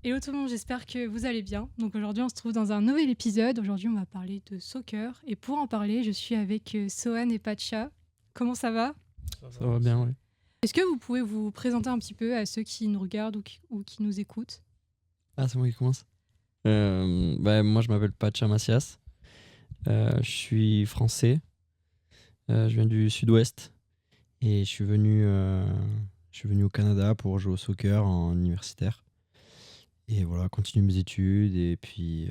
Hello tout le monde, j'espère que vous allez bien. Donc aujourd'hui, on se trouve dans un nouvel épisode. Aujourd'hui, on va parler de soccer. Et pour en parler, je suis avec Sohan et Pacha. Comment ça va? Ça va, Ça va merci. bien, ouais. Est-ce que vous pouvez vous présenter un petit peu à ceux qui nous regardent ou qui nous écoutent? Ah, c'est moi qui commence. Moi, je m'appelle Pacha Macias. Je suis français. Je viens du sud-ouest. Et je suis venu au Canada pour jouer au soccer en universitaire. Et voilà, continuer mes études et puis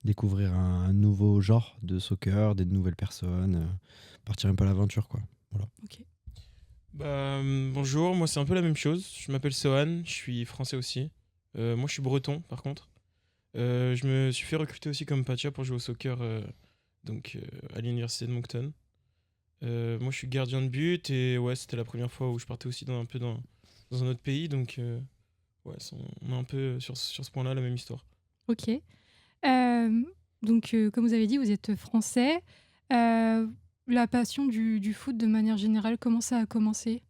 découvrir un nouveau genre de soccer, des nouvelles personnes, partir un peu à l'aventure, quoi. Voilà. Ok. Bonjour, moi c'est un peu la même chose. Je m'appelle Sohan, je suis français aussi. Moi je suis breton par contre. Je me suis fait recruter aussi comme Pacha pour jouer au soccer à l'université de Moncton. Moi je suis gardien de but et ouais, c'était la première fois où je partais aussi dans un autre pays. Ouais, on a un peu sur ce point-là la même histoire. Ok. Donc, comme vous avez dit, vous êtes français. Euh, la passion du foot de manière générale, comment ça a commencé?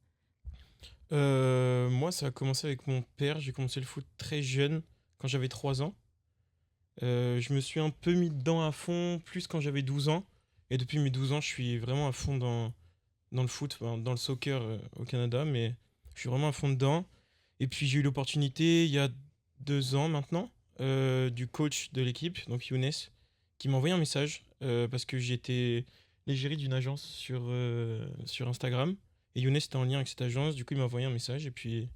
Moi ça a commencé avec mon père. J'ai commencé le foot très jeune, quand j'avais 3 ans. Je me suis un peu mis dedans à fond, plus quand j'avais 12 ans. Et depuis mes 12 ans, je suis vraiment à fond dans le foot, enfin, dans le soccer au Canada, mais je suis vraiment à fond dedans. Et puis j'ai eu l'opportunité, il y a 2 ans maintenant, du coach de l'équipe, donc Younes, qui m'a envoyé un message parce que j'étais l'égérie d'une agence sur Instagram. Et Younes était en lien avec cette agence, du coup il m'a envoyé un message et puis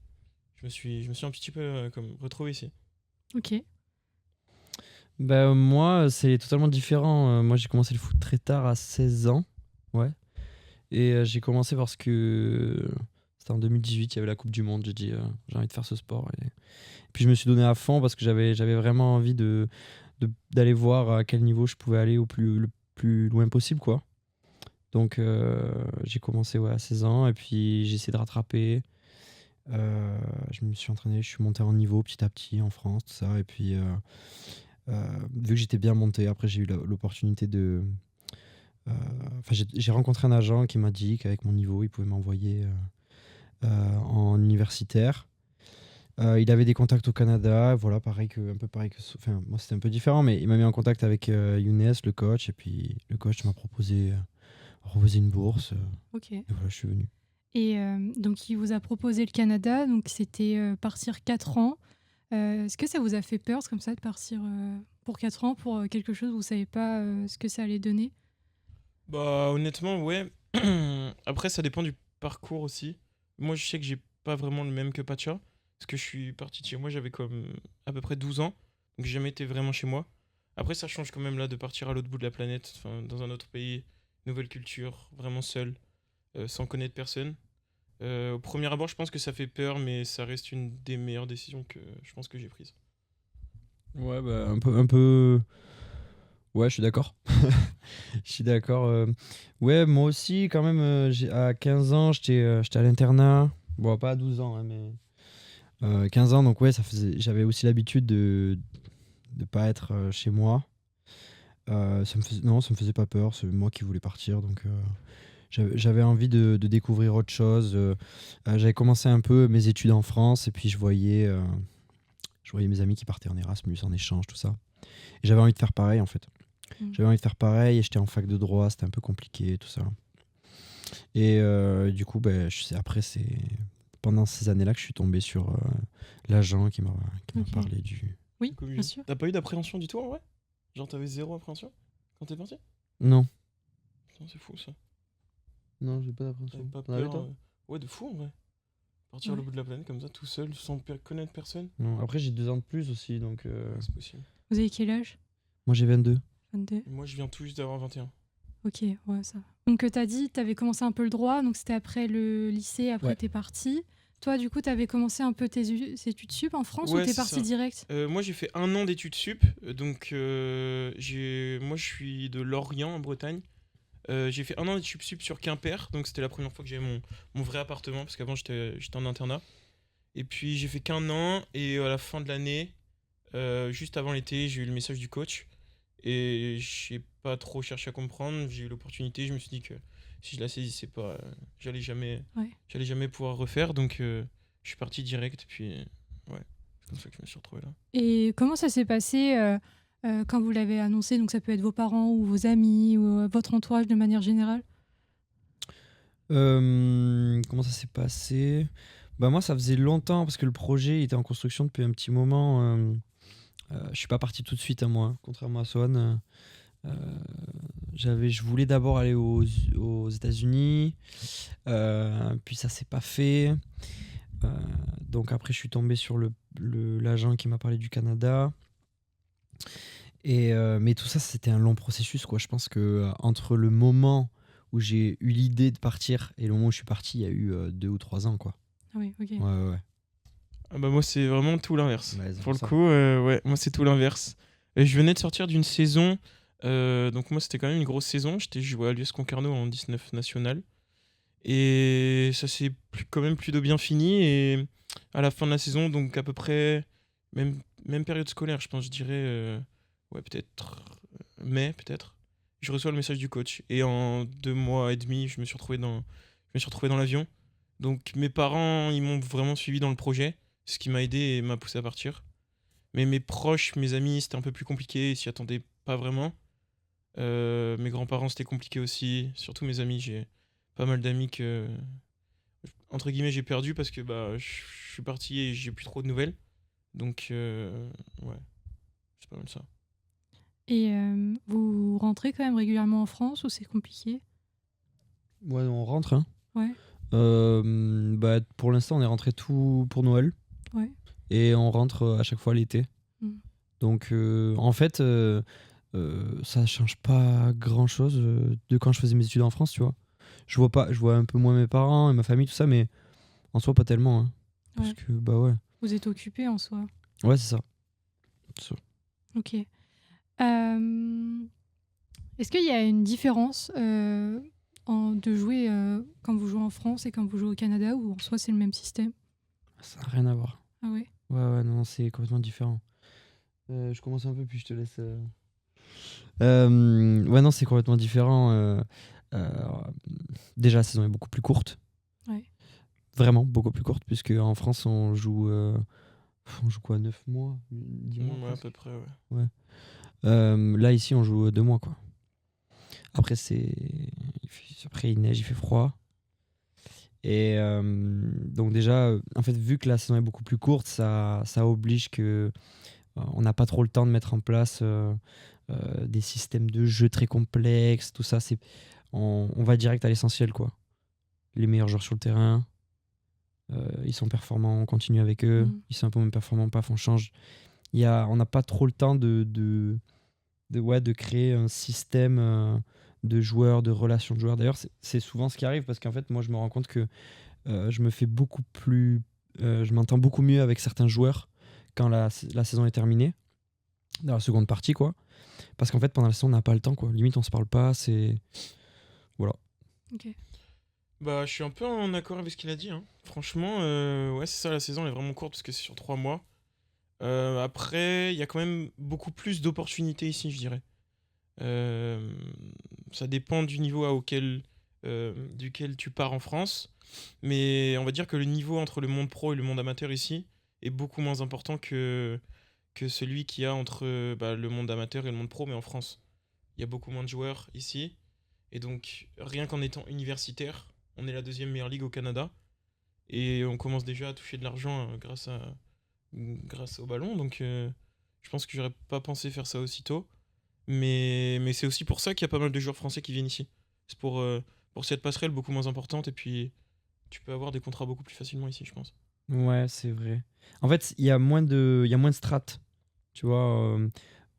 je me suis un petit peu comme retrouvé ici. Ok. Moi, c'est totalement différent. Moi, j'ai commencé le foot très tard, à 16 ans. Ouais. Et j'ai commencé parce que c'était en 2018, il y avait la Coupe du Monde. J'ai dit, j'ai envie de faire ce sport. Et puis je me suis donné à fond parce que j'avais vraiment envie d'aller voir à quel niveau je pouvais aller le plus loin possible, quoi. Donc j'ai commencé, ouais, à 16 ans et puis j'ai essayé de rattraper. Je me suis entraîné, je suis monté en niveau petit à petit en France, tout ça. Et puis vu que j'étais bien monté, après j'ai eu l'opportunité de... j'ai rencontré un agent qui m'a dit qu'avec mon niveau, il pouvait m'envoyer en universitaire. Il avait des contacts au Canada, voilà, un peu pareil que... Moi, c'était un peu différent, mais il m'a mis en contact avec Younes, le coach, et puis le coach m'a proposé une bourse, Ok. et voilà, je suis venu. Et donc, il vous a proposé le Canada, donc c'était partir 4 ans. Est-ce que ça vous a fait peur, comme ça, de partir pour 4 ans pour quelque chose où vous ne savez pas ce que ça allait donner? Bah honnêtement ouais. Après ça dépend du parcours aussi. Moi je sais que j'ai pas vraiment le même que Pacha. Parce que je suis parti de chez moi, j'avais comme à peu près 12 ans. Donc j'ai jamais été vraiment chez moi. Après ça change quand même là de partir à l'autre bout de la planète, enfin dans un autre pays, nouvelle culture, vraiment seul, sans connaître personne. Au premier abord je pense que ça fait peur mais ça reste une des meilleures décisions que je pense que j'ai prises. Ouais, un peu. Ouais, je suis d'accord. Je suis d'accord. Ouais, moi aussi, quand même, à 15 ans, j'étais à l'internat. Bon, pas à 12 ans, hein, mais 15 ans, donc ouais, j'avais aussi l'habitude de ne pas être chez moi. Non, ça me faisait pas peur, c'est moi qui voulais partir, donc j'avais envie de découvrir autre chose. J'avais commencé un peu mes études en France, et puis je voyais mes amis qui partaient en Erasmus, en échange, tout ça. Et j'avais envie de faire pareil, en fait. Mm. J'avais envie de faire pareil, et j'étais en fac de droit, c'était un peu compliqué, tout ça. Et du coup, après, c'est pendant ces années-là que je suis tombé sur l'agent qui m'a Ok. parlé du... Oui, Comme bien sûr. T'as pas eu d'appréhension du tout en vrai? Genre t'avais zéro appréhension quand t'es parti? Non. Putain, c'est fou ça. Non, j'ai pas T'avais d'appréhension. pas T'en avais, peur toi? Ouais, de fou en vrai. Partir à Ouais. l'autre bout de la planète comme ça, tout seul, sans connaître personne. Non. Après, j'ai 2 ans de plus aussi, donc... Ouais, c'est possible. Vous avez quel âge? Moi, j'ai 22. 22. Et moi, je viens tout juste d'avoir 21. Ok, ouais, ça va. Donc, tu as dit, tu avais commencé un peu le droit, donc c'était après le lycée, après Ouais. tu es parti. Toi, du coup, tu avais commencé un peu tes études sup en France ou Ouais, tu es c'est parti ça. direct? Moi, j'ai fait 1 an d'études sup. Moi, je suis de Lorient, en Bretagne. J'ai fait 1 an d'études sup sur Quimper. Donc, c'était la première fois que j'avais mon vrai appartement. Parce qu'avant, j'étais en internat. Et puis, j'ai fait qu'un an. Et à la fin de l'année, juste avant l'été, j'ai eu le message du coach. Et j'ai pas trop cherché à comprendre. J'ai eu l'opportunité. Je me suis dit que si je la saisissais pas, j'allais jamais, Ouais. j'allais jamais pouvoir refaire. Donc, je suis parti direct. Puis, ouais. C'est comme ça que je me suis retrouvé là. Et comment ça s'est passé quand vous l'avez annoncé? Donc ça peut être vos parents ou vos amis ou votre entourage de manière générale? Comment ça s'est passé? Bah moi, ça faisait longtemps parce que le projet était en construction depuis un petit moment. Je suis pas parti tout de suite à moi, hein, contrairement à Swan. Je voulais d'abord aller aux États-Unis, puis ça s'est pas fait. Euh, donc après, je suis tombé sur l'agent qui m'a parlé du Canada. Mais tout ça, c'était un long processus, quoi. Je pense que entre le moment où j'ai eu l'idée de partir et le moment où je suis parti, il y a eu 2 ou 3 ans, quoi. Ah oui, ok. Ouais. Ah bah moi c'est vraiment tout l'inverse. Ouais, c'est Pour pour le ça. coup, ouais, moi c'est tout l'inverse. Et je venais de sortir d'une saison, donc moi c'était quand même une grosse saison. J'étais joué à l'US Concarneau en 19 national. Et ça s'est quand même plutôt bien fini. Et à la fin de la saison, donc à peu près même période scolaire, je pense, je dirais, ouais peut-être mai peut-être. Je reçois le message du coach. Et en 2 mois et demi, je me suis retrouvé dans l'avion. Donc mes parents, ils m'ont vraiment suivi dans le projet, ce qui m'a aidé et m'a poussé à partir. Mais mes proches, mes amis, c'était un peu plus compliqué, ils s'y attendaient pas vraiment. Mes grands-parents, c'était compliqué aussi. Surtout mes amis, j'ai pas mal d'amis que, entre guillemets, j'ai perdu parce que bah, je suis parti et j'ai plus trop de nouvelles. Donc, ouais, c'est pas mal ça. Et vous rentrez quand même régulièrement en France ou c'est compliqué? Ouais, on rentre, hein. Ouais, Bah, pour l'instant, on est rentré tout pour Noël ouais. et on rentre à chaque fois l'été. Mm. Donc, en fait, ça change pas grand-chose de quand je faisais mes études en France, tu vois. Je vois un peu moins mes parents et ma famille, tout ça, mais en soi, pas tellement, hein. Parce Ouais. que, bah ouais. Vous êtes occupé en soi. Ouais, c'est ça. C'est ça. Ok. Est-ce qu'il y a une différence de jouer quand vous jouez en France et quand vous jouez au Canada ou en soi c'est le même système? Ça n'a rien à voir. Ah ouais? Ouais, non, c'est complètement différent. Je commence un peu, puis je te laisse. Ouais, non, c'est complètement différent. Euh, Déjà, la saison est beaucoup plus courte. Ouais. Vraiment beaucoup plus courte, puisque en France, on joue quoi, 9 mois 10 mois Ouais, à presque. peu près, ouais. Là, ici, on joue 2 mois, quoi. Après, après, il neige, il fait froid. Et donc, déjà, en fait, vu que la saison est beaucoup plus courte, ça oblige que on n'a pas trop le temps de mettre en place des systèmes de jeu très complexes, tout ça. On va direct à l'essentiel, quoi. Les meilleurs joueurs sur le terrain, ils sont performants, on continue avec eux. Mhm. Ils sont un peu moins performants, paf, on change. On n'a pas trop le temps de créer un système de joueurs, de relations de joueurs. D'ailleurs, c'est souvent ce qui arrive parce qu'en fait, moi, je me rends compte que je me fais beaucoup plus. Je m'entends beaucoup mieux avec certains joueurs quand la saison est terminée, dans la seconde partie, quoi. Parce qu'en fait, pendant la saison, on n'a pas le temps, quoi. Limite, on se parle pas, c'est. Voilà. Ok. Bah, je suis un peu en accord avec ce qu'il a dit, hein. Franchement, ouais, c'est ça, la saison elle est vraiment courte parce que c'est sur 3 mois. Après, il y a quand même beaucoup plus d'opportunités ici, je dirais. Euh, Ça dépend du niveau duquel tu pars en France. Mais on va dire que le niveau entre le monde pro et le monde amateur ici est beaucoup moins important que celui qu'il y a entre bah, le monde amateur et le monde pro, mais en France. Il y a beaucoup moins de joueurs ici. Et donc, rien qu'en étant universitaire, on est la deuxième meilleure ligue au Canada. Et on commence déjà à toucher de l'argent grâce au ballon. Donc, je pense que j'aurais pas pensé faire ça aussitôt. Mais c'est aussi pour ça qu'il y a pas mal de joueurs français qui viennent ici. C'est pour cette passerelle beaucoup moins importante. Et puis, tu peux avoir des contrats beaucoup plus facilement ici, je pense. Ouais, c'est vrai. En fait, il y a moins de strates. Tu vois,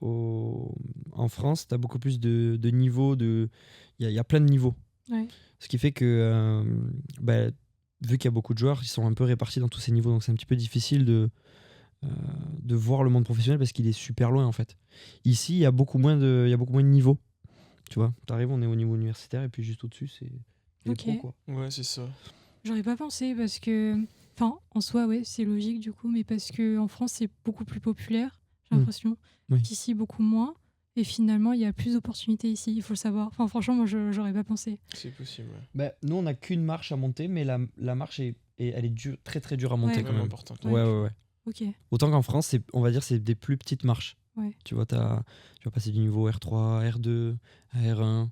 en France, tu as beaucoup plus de niveaux. Il y a plein de niveaux. Ouais. Ce qui fait que, bah, vu qu'il y a beaucoup de joueurs, ils sont un peu répartis dans tous ces niveaux. Donc, c'est un petit peu difficile de voir le monde professionnel parce qu'il est super loin, en fait. Ici, il y a beaucoup moins il y a beaucoup moins de niveaux. Tu vois, t'arrives, on est au niveau universitaire et puis juste au-dessus, c'est les Ok. pros, quoi. Ouais, c'est ça. J'aurais pas pensé parce que, enfin, en soi, ouais, c'est logique du coup, mais parce que en France, c'est beaucoup plus populaire, j'ai Mm. l'impression, Oui. qu'ici, beaucoup moins. Et finalement, il y a plus d'opportunités ici, il faut le savoir. Enfin, franchement, moi, j'aurais pas pensé. C'est possible, ouais. Bah, nous, on n'a qu'une marche à monter, mais la marche elle est très très dure à monter Ouais. quand Vraiment même. importante. Ouais. Ok. Autant qu'en France, on va dire c'est des plus petites marches. Ouais. Tu vois, tu vas passer du niveau R3, R2, à R1.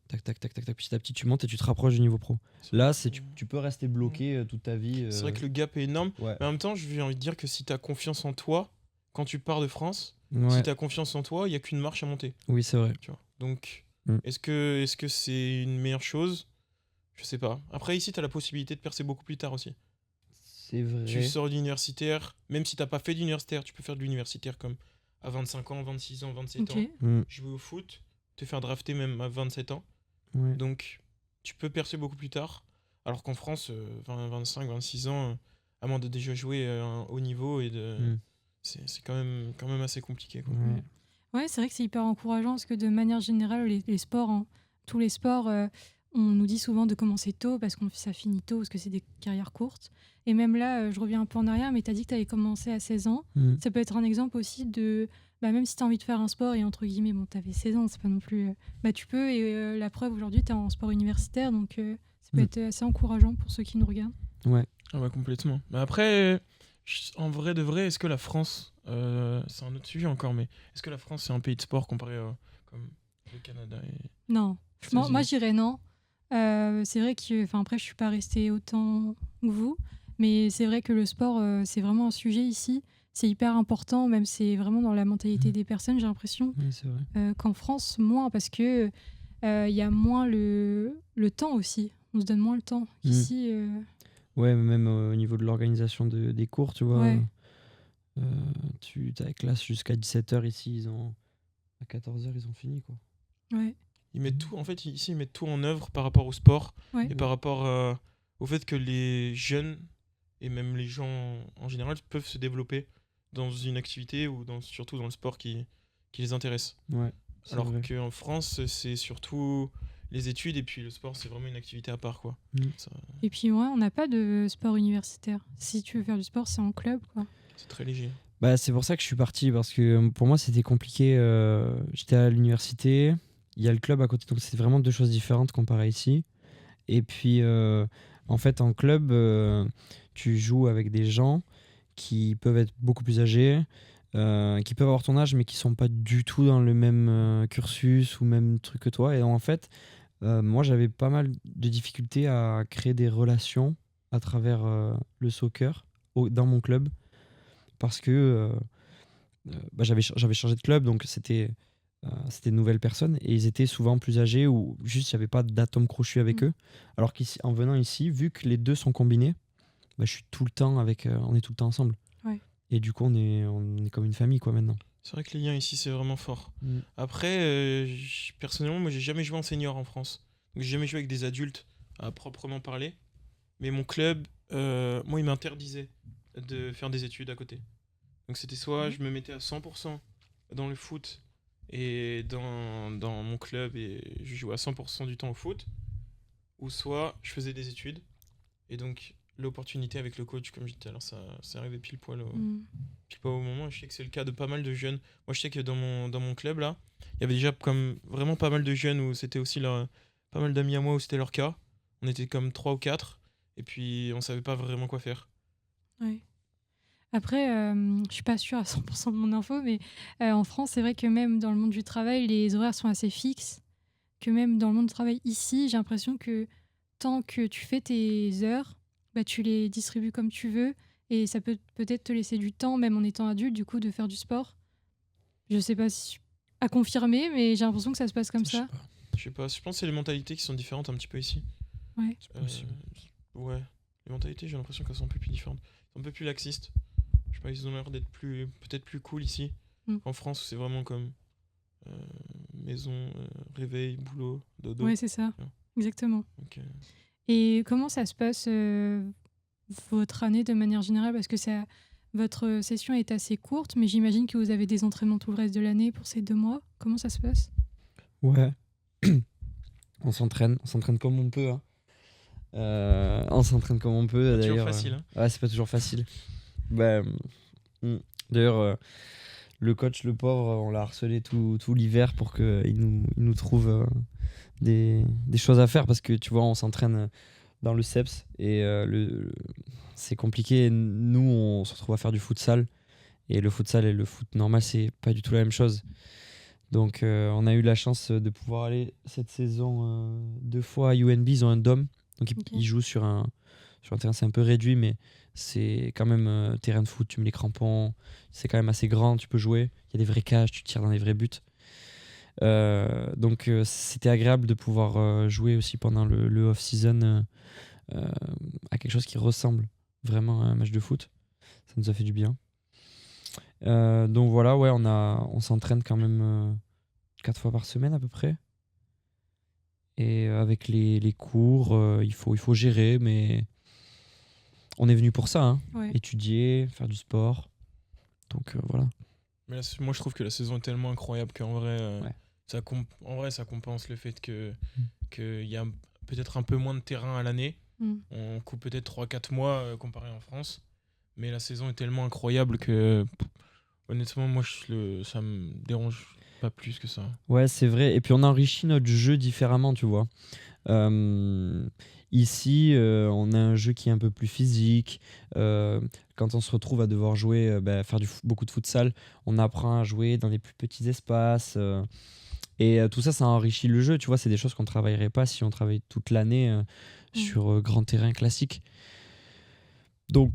Tac, tac, tac, tac, tac. Petit à petit, tu montes et tu te rapproches du niveau pro. Là, tu peux rester bloqué toute ta vie. C'est vrai que le gap est énorme. Ouais. Mais en même temps, j'ai envie de dire que si tu as confiance en toi, quand tu pars de France, Ouais. si tu as confiance en toi, il n'y a qu'une marche à monter. Oui, c'est vrai. Tu vois. Donc, Mm. est-ce que c'est une meilleure chose? Je sais pas. Après, ici, tu as la possibilité de percer beaucoup plus tard aussi. C'est vrai. Tu sors de l'universitaire, même si t'as pas fait d'universitaire, tu peux faire de l'universitaire comme à 25 ans, 26 ans, 27 Ok. ans. Mm. Jouer au foot, te faire drafter même à 27 ans. Ouais. Donc, tu peux percer beaucoup plus tard. Alors qu'en France, 25, 26 ans, à moins de déjà jouer à un haut niveau, Mm. c'est quand même assez compliqué, quoi. Ouais. Ouais, c'est vrai que c'est hyper encourageant parce que de manière générale, les sports, hein, tous les sports, on nous dit souvent de commencer tôt parce que ça finit tôt, parce que c'est des carrières courtes. Et même là, je reviens un peu en arrière, mais tu as dit que tu avais commencé à 16 ans. Mm. Ça peut être un exemple aussi de, même si tu as envie de faire un sport et entre guillemets, bon, tu avais 16 ans, c'est pas non plus. Tu peux, et la preuve aujourd'hui, tu es en sport universitaire, donc ça peut être assez encourageant pour ceux qui nous regardent. Ouais. Ah ouais, complètement. Mais après, en vrai de vrai, est-ce que la France, c'est un autre sujet encore, mais est-ce que la France c'est un pays de sport comparé comme le Canada et... Non, moi États-Unis. je dirais non. C'est vrai que, après, je suis pas restée autant que vous, mais c'est vrai que le sport, c'est vraiment un sujet ici. C'est hyper important, même c'est vraiment dans la mentalité des personnes, j'ai l'impression. Oui, c'est vrai. Qu'en France, moins, parce que il y a moins le temps aussi. On se donne moins le temps qu'ici. Ouais, mais même au niveau de l'organisation des cours, tu vois. Ouais. Tu as classe jusqu'à 17h ici, à 14h, ils ont fini, quoi. Ouais. Ils mettent tout, en fait, ici, ils mettent tout en œuvre par rapport au sport Ouais. et par rapport au fait que les jeunes et même les gens en général peuvent se développer dans une activité ou surtout dans le sport qui les intéresse. Ouais. c'est Alors vrai. qu'en France, c'est surtout les études et puis le sport, c'est vraiment une activité à part, quoi. Mm. Ça, Et puis, ouais, on n'a pas de sport universitaire. Si tu veux faire du sport, c'est en club, quoi. c'est très léger. Bah, c'est pour ça que je suis parti, parce que pour moi, c'était compliqué. J'étais à l'université, il y a le club à côté, donc c'est vraiment deux choses différentes comparé à ici. Et puis, en fait, en club, tu joues avec des gens qui peuvent être beaucoup plus âgés, qui peuvent avoir ton âge, mais qui sont pas du tout dans le même cursus ou même truc que toi. Et en fait, moi, j'avais pas mal de difficultés à créer des relations à travers le soccer dans mon club, parce que j'avais changé de club, donc c'était de nouvelles personnes, et ils étaient souvent plus âgés, ou juste il n'y avait pas d'atome crochu avec eux. Alors qu'en venant ici, vu que les deux sont combinés, je suis tout le temps on est tout le temps ensemble. Ouais. Et du coup, on est comme une famille, quoi, maintenant. C'est vrai que les liens ici, c'est vraiment fort. Mm. Après, personnellement, moi, j'ai jamais joué en senior en France. Donc, j'ai jamais joué avec des adultes à proprement parler. Mais mon club, moi, il m'interdisait de faire des études à côté. Donc, c'était soit je me mettais à 100% dans le foot et dans mon club et je jouais à 100% du temps au foot, ou soit je faisais des études. Et donc, l'opportunité avec le coach, comme je disais tout à l'heure, ça arrivait pile poil au moment. Je sais que c'est le cas de pas mal de jeunes. Moi, je sais que dans mon club, là, il y avait déjà comme vraiment pas mal de jeunes où c'était aussi pas mal d'amis à moi où c'était leur cas. On était comme 3 ou 4 et puis on savait pas vraiment quoi faire. Ouais. Après, je suis pas sûre à 100% de mon info, mais en France, c'est vrai que même dans le monde du travail, les horaires sont assez fixes. Que même dans le monde du travail ici, j'ai l'impression que tant que tu fais tes heures, tu les distribues comme tu veux, et ça peut peut-être te laisser du temps, même en étant adulte, du coup, de faire du sport. Je sais pas si à confirmer, mais j'ai l'impression que ça se passe comme ça. Je sais pas, je pense que c'est les mentalités qui sont différentes un petit peu ici. Ouais. C'est possible. Ouais, les mentalités, j'ai l'impression qu'elles sont un peu plus différentes. Elles sont un peu plus laxistes. Je sais pas, ils ont l'air d'être peut-être plus cool ici. En France, c'est vraiment comme maison, réveil, boulot, dodo. Ouais, c'est ça. Ouais. Exactement. Donc, Et comment ça se passe votre année de manière générale? Parce que votre session est assez courte, mais j'imagine que vous avez des entraînements tout le reste de l'année pour ces 2 mois. Comment ça se passe? Ouais. On s'entraîne comme on peut. Hein. On s'entraîne comme on peut. pas toujours D'ailleurs, facile. Hein. Ouais, c'est pas toujours facile. D'ailleurs, le coach, le pauvre, on l'a harcelé tout l'hiver pour qu'il nous trouve des choses à faire, parce que tu vois, on s'entraîne dans le CEPS. Et c'est compliqué. Nous, on se retrouve à faire du futsal. Et le futsal et le foot normal, c'est pas du tout la même chose. Donc, on a eu la chance de pouvoir aller cette saison 2 fois à UNB. Ils ont un dôme. Donc, Ok. ils jouent sur un terrain, c'est un peu réduit, mais c'est quand même terrain de foot. Tu mets les crampons. C'est quand même assez grand. Tu peux jouer. Il y a des vraies cages. Tu tires dans les vrais buts. Donc, c'était agréable de pouvoir jouer aussi pendant le off-season à quelque chose qui ressemble vraiment à un match de foot. Ça nous a fait du bien. Donc voilà, ouais, on s'entraîne quand même 4 fois par semaine à peu près. Et avec les cours, il faut gérer, mais on est venu pour ça, hein. Ouais. Étudier, faire du sport. Donc voilà. Mais là, moi, je trouve que la saison est tellement incroyable qu'en vrai, Ouais. en vrai, ça compense le fait Mm. qu'il y a peut-être un peu moins de terrain à l'année. Mm. On coupe peut-être 3-4 mois comparé en France. Mais la saison est tellement incroyable que, honnêtement, moi, ça me dérange pas plus que ça. Ouais, c'est vrai. Et puis on enrichit notre jeu différemment, tu vois. Ici, on a un jeu qui est un peu plus physique. Quand on se retrouve à devoir jouer, faire beaucoup de futsal, on apprend à jouer dans des plus petits espaces. Et tout ça, ça enrichit le jeu. Tu vois, c'est des choses qu'on ne travaillerait pas si on travaille toute l'année sur grand terrain classique. Donc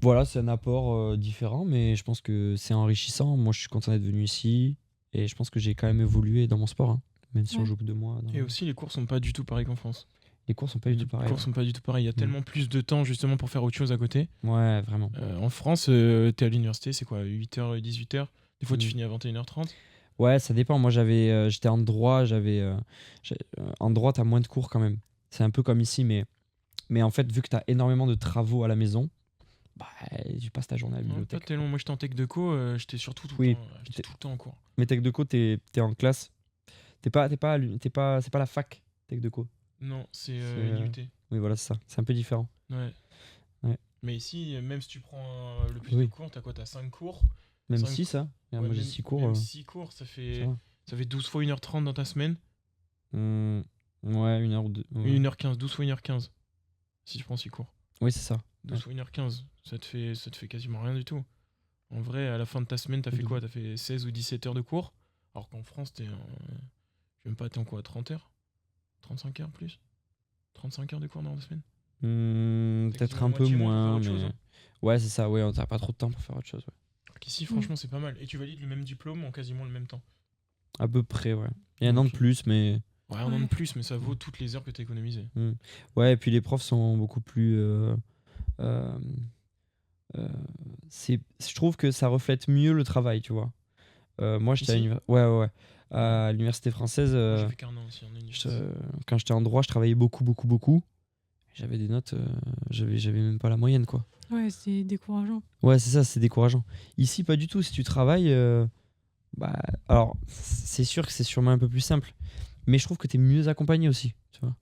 voilà, c'est un apport différent, mais je pense que c'est enrichissant. Moi, je suis content d'être venu ici et je pense que j'ai quand même évolué dans mon sport, hein, même si on Ouais. joue que 2 mois. Et aussi, les cours sont pas du tout pareils qu'en France. Les cours sont pas du tout Les pareils. cours sont pas du tout pareils. Il y a tellement plus de temps justement pour faire autre chose à côté. Ouais, vraiment. En France, t'es à l'université, c'est quoi 8h, 18h? Des fois, tu finis à 21h30. Ouais, ça dépend. Moi, j'étais en droit. En droit, t'as moins de cours quand même. C'est un peu comme ici, mais en fait, vu que t'as énormément de travaux à la maison, bah, tu passes ta journée à la Non, pas bibliothèque. tellement. Moi, j'étais en tech de co, j'étais surtout tout Oui, le temps. J'étais tout le temps en cours. Mais tech de co, t'es en classe. C'est pas la fac, tech de co. Non, c'est C'est, l'IUT. Oui, voilà, c'est ça. C'est un peu différent. Ouais. Ouais. Mais ici, même si tu prends le plus Oui. de cours, t'as quoi? T'as 5 cours. Même Cinq- 6, hein. Regarde, Ouais, moi, j'ai même 6 cours. même 6 cours, ça va. ça fait 12 fois 1h30 dans ta semaine. Ouais, 1 heure ou 2. 1h15, 12 fois 1h15. Si tu prends 6 cours. Oui, c'est ça. 12 fois 1h15. Ça te fait quasiment rien du tout. En vrai, à la fin de ta semaine, t'as fait quoi? T'as fait 16 ou 17 heures de cours. Alors qu'en France, je sais même pas, t'es en quoi? 30 heures? 35 heures plus? 35 heures de cours dans la semaine? Peut-être quasiment un la peu moitié moins, moins pour faire autre mais. chose, hein. Ouais, c'est ça. Ouais, t'as pas trop de temps pour faire autre chose. Ouais. Alors qu'ici, franchement, c'est pas mal. Et tu valides le même diplôme en quasiment le même temps. À peu près, ouais. Il y a un an de Ok. plus, mais. Ouais, un an de plus, mais ça vaut toutes les heures que t'as économisées. Ouais, et puis les profs sont beaucoup plus. Euh, je trouve que ça reflète mieux le travail, tu vois. Moi, j'étais Ici ouais. À l'université française, Moi, j'ai fait qu'un an aussi en université. quand j'étais en droit, je travaillais beaucoup. J'avais des notes, j'avais même pas la moyenne, quoi. Ouais, c'est décourageant. Ouais, c'est ça, c'est décourageant. Ici, pas du tout. Si tu travailles, bah, alors, c'est sûr que c'est sûrement un peu plus simple, mais je trouve que tu es mieux accompagné aussi, tu vois.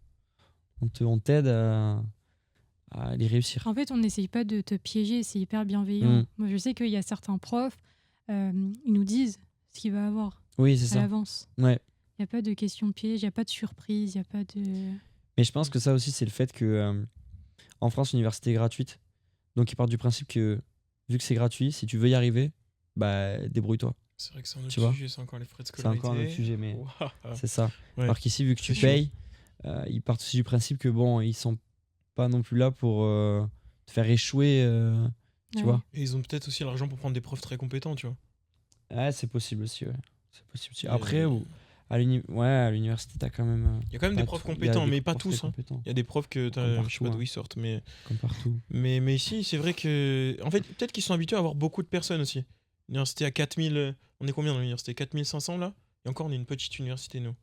On t'aide à les réussir. En fait, on n'essaye pas de te piéger, c'est hyper bienveillant. Mm. Moi, je sais qu'il y a certains profs, ils nous disent ce qu'il va avoir Oui, c'est à ça. l'avance. Ouais. Il n'y a pas de question piège, il n'y a pas de surprise, il n'y a pas de... Mais je pense que ça aussi, c'est le fait que en France, l'université est gratuite. Donc, ils partent du principe que, vu que c'est gratuit, si tu veux y arriver, bah, débrouille-toi. C'est vrai que c'est un autre Tu vois. sujet, c'est encore les frais de C'est scolarité. encore un autre sujet, mais Ouah. c'est ça. Ouais. Alors qu'ici, vu que tu C'est sûr. payes, ils partent aussi du principe que, bon, ils sont pas non plus là pour te faire échouer, tu Ouais. vois. Et ils ont peut-être aussi l'argent pour prendre des profs très compétents, tu vois. Ouais, c'est possible aussi, ouais. C'est possible aussi. Et- Après, à l'université, t'as quand même. Il y a quand même des profs compétents, mais pas tous, hein. Il y a des profs que Comme je sais partout, pas d'où hein. ils sortent, mais Comme partout. ici, c'est vrai que. En fait, peut-être qu'ils sont habitués à avoir beaucoup de personnes aussi. L'université à 4000. On est combien dans l'université? 4500 là? Et encore, on est une petite université, nous.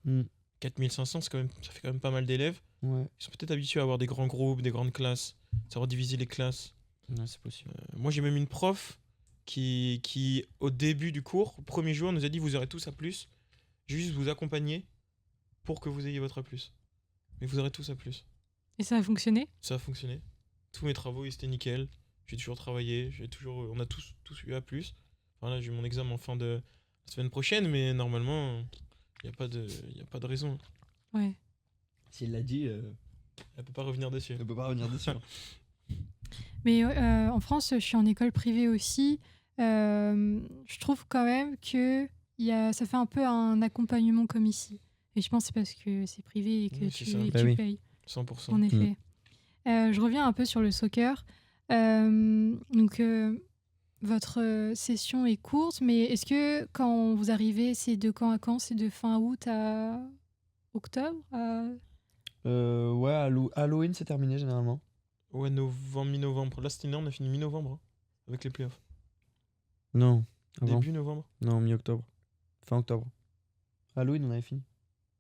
4500, ça fait quand même pas mal d'élèves. Ouais, Ils sont peut-être habitués à avoir des grands groupes, des grandes classes, savoir diviser les classes. ouais, c'est possible. Moi, j'ai même une prof qui, au début du cours, au premier jour, nous a dit vous aurez tous à plus. Juste vous accompagner pour que vous ayez votre A+. Mais vous aurez tous à plus. Et ça a fonctionné? Ça a fonctionné. Tous mes travaux, ils étaient nickel. J'ai toujours travaillé. On a tous eu A+. Enfin là, j'ai mon examen en fin de la semaine prochaine, mais normalement, il n'y a pas de raison. Ouais. S'il l'a dit, Elle peut pas revenir dessus. ne peut pas revenir dessus. Mais en France, je suis en école privée aussi. Je trouve quand même que ça fait un peu un accompagnement comme ici. Et je pense que c'est parce que c'est privé et que Oui, tu, c'est ça. et que Bah tu oui. payes, 100%. en effet. Je reviens un peu sur le soccer. Donc, votre session est courte, mais est-ce que quand vous arrivez, c'est de quand à quand? C'est de fin août à octobre? Ouais, Halloween, c'est terminé généralement. Ouais, novembre, mi-novembre. Là, cette année, on a fini mi-novembre hein, avec les playoffs. Non, avant. Début novembre. Non, mi-octobre. Fin octobre. Halloween, on avait fini.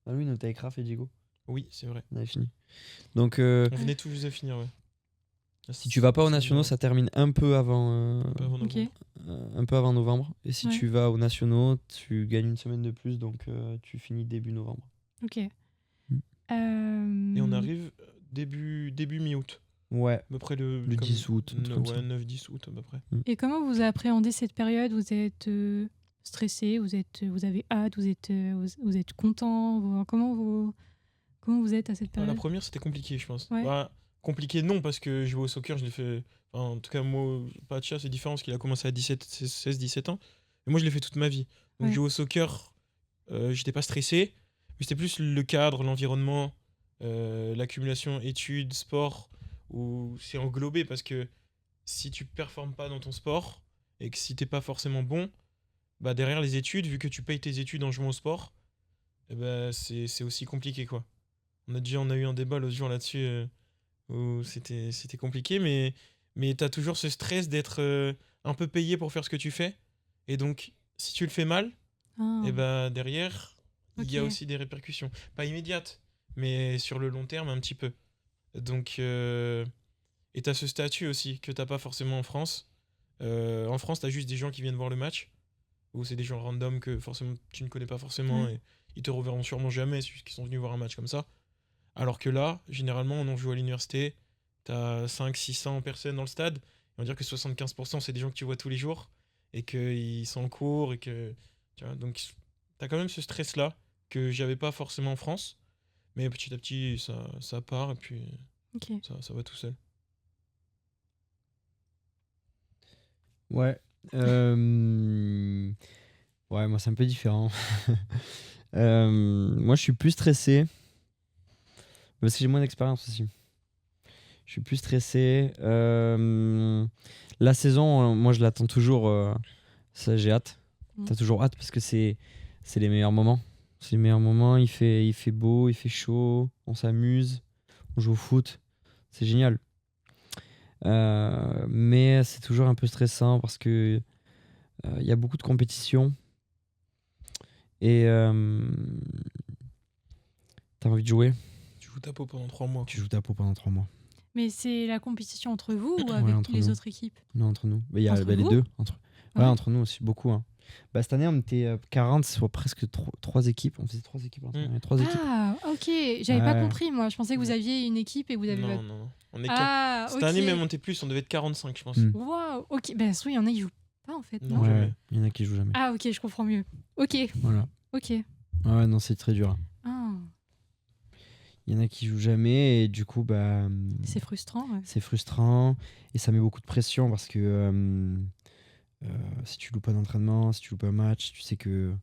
Halloween, on était avec Raph et Diego. Oui, c'est vrai. On avait fini. Donc, On venait tout juste de finir, ouais. Là, si tu vas pas aux c'est nationaux, novembre. ça termine un peu avant, Un peu avant Ok. novembre. un peu avant novembre. Et si Ouais. tu vas aux nationaux, tu gagnes une semaine de plus, donc tu finis début novembre. Ok. Et on arrive début mi-août. Ouais. À peu près le 10 août, un truc comme ça. 9-10 août à peu près. Et comment vous appréhendez cette période? Vous êtes stressé, vous avez hâte, vous êtes content, comment vous êtes à cette La période? première, c'était compliqué, je pense. Ouais. Bah, compliqué, non, parce que jouer au soccer, je l'ai fait. Enfin, en tout cas, moi, Pacha, c'est différent parce qu'il a commencé à 16-17 ans. Et moi, je l'ai fait toute ma vie. Donc, Ouais. jouer au soccer, j'étais pas stressé. Mais c'était plus le cadre, l'environnement, l'accumulation études, sport, où c'est englobé parce que si tu performes pas dans ton sport et que si t'es pas forcément bon, bah derrière les études, vu que tu payes tes études en jouant au sport, eh ben c'est aussi compliqué quoi. On a eu un débat l'autre jour là-dessus où c'était compliqué, mais t'as toujours ce stress d'être un peu payé pour faire ce que tu fais. Et donc, si tu le fais mal, Ah, et ben derrière, il y a Ok. aussi des répercussions. Pas immédiates, mais sur le long terme, un petit peu. Donc, et t'as ce statut aussi que t'as pas forcément en France. En France, t'as juste des gens qui viennent voir le match, ou c'est des gens random que forcément tu ne connais pas forcément Ouais. et ils te reverront sûrement jamais, c'est juste qu'ils sont venus voir un match comme ça. Alors que là, généralement, on en joue à l'université, t'as 500-600 personnes dans le stade, on va dire que 75% c'est des gens que tu vois tous les jours, et qu'ils sont en cours, et que. Tu vois, donc t'as quand même ce stress-là que j'avais pas forcément en France, mais petit à petit, ça part, et puis Ok. ça va tout seul. Ouais. Ouais, moi, c'est un peu différent. Moi, je suis plus stressé. Parce que j'ai moins d'expérience aussi. Je suis plus stressé. La saison, moi, je l'attends toujours. Ça, j'ai hâte. T'as toujours hâte parce que c'est les meilleurs moments. C'est les meilleurs moments. Il fait beau, il fait chaud. On s'amuse. On joue au foot. C'est génial. Mais c'est toujours un peu stressant parce que il y a beaucoup de compétition. Et t'as envie de jouer. Tu joues ta peau pendant 3 mois. Tu joues ta peau pendant 3 mois. Mais c'est la compétition entre vous ou Ouais, avec entre les nous. autres équipes? Non, entre nous. Il y a Entre les vous deux. Ouais. Entre nous aussi, beaucoup. Hein. Cette année, on était 40 sur presque 3 équipes. On faisait 3 équipes. Il y avait 3 équipes. Ah, ok. J'avais pas Ouais. compris, moi. Je pensais que vous aviez une équipe et vous avez Non, votre... non, non. On est Ah, Cette ok. année même, on était plus, on devait être 45, je pense. Waouh, ok. Ben, oui, il y en a qui jouent pas, en fait, non? Non, jamais. Il y en a qui jouent jamais. Ah, ok, je comprends mieux. Ok, Voilà. ok. Ouais, non, c'est très dur. Ah, Il y en a qui jouent jamais et du coup, c'est frustrant, ouais. c'est frustrant et ça met beaucoup de pression parce que si tu loues pas d'entraînement, si tu loues pas un match, tu sais que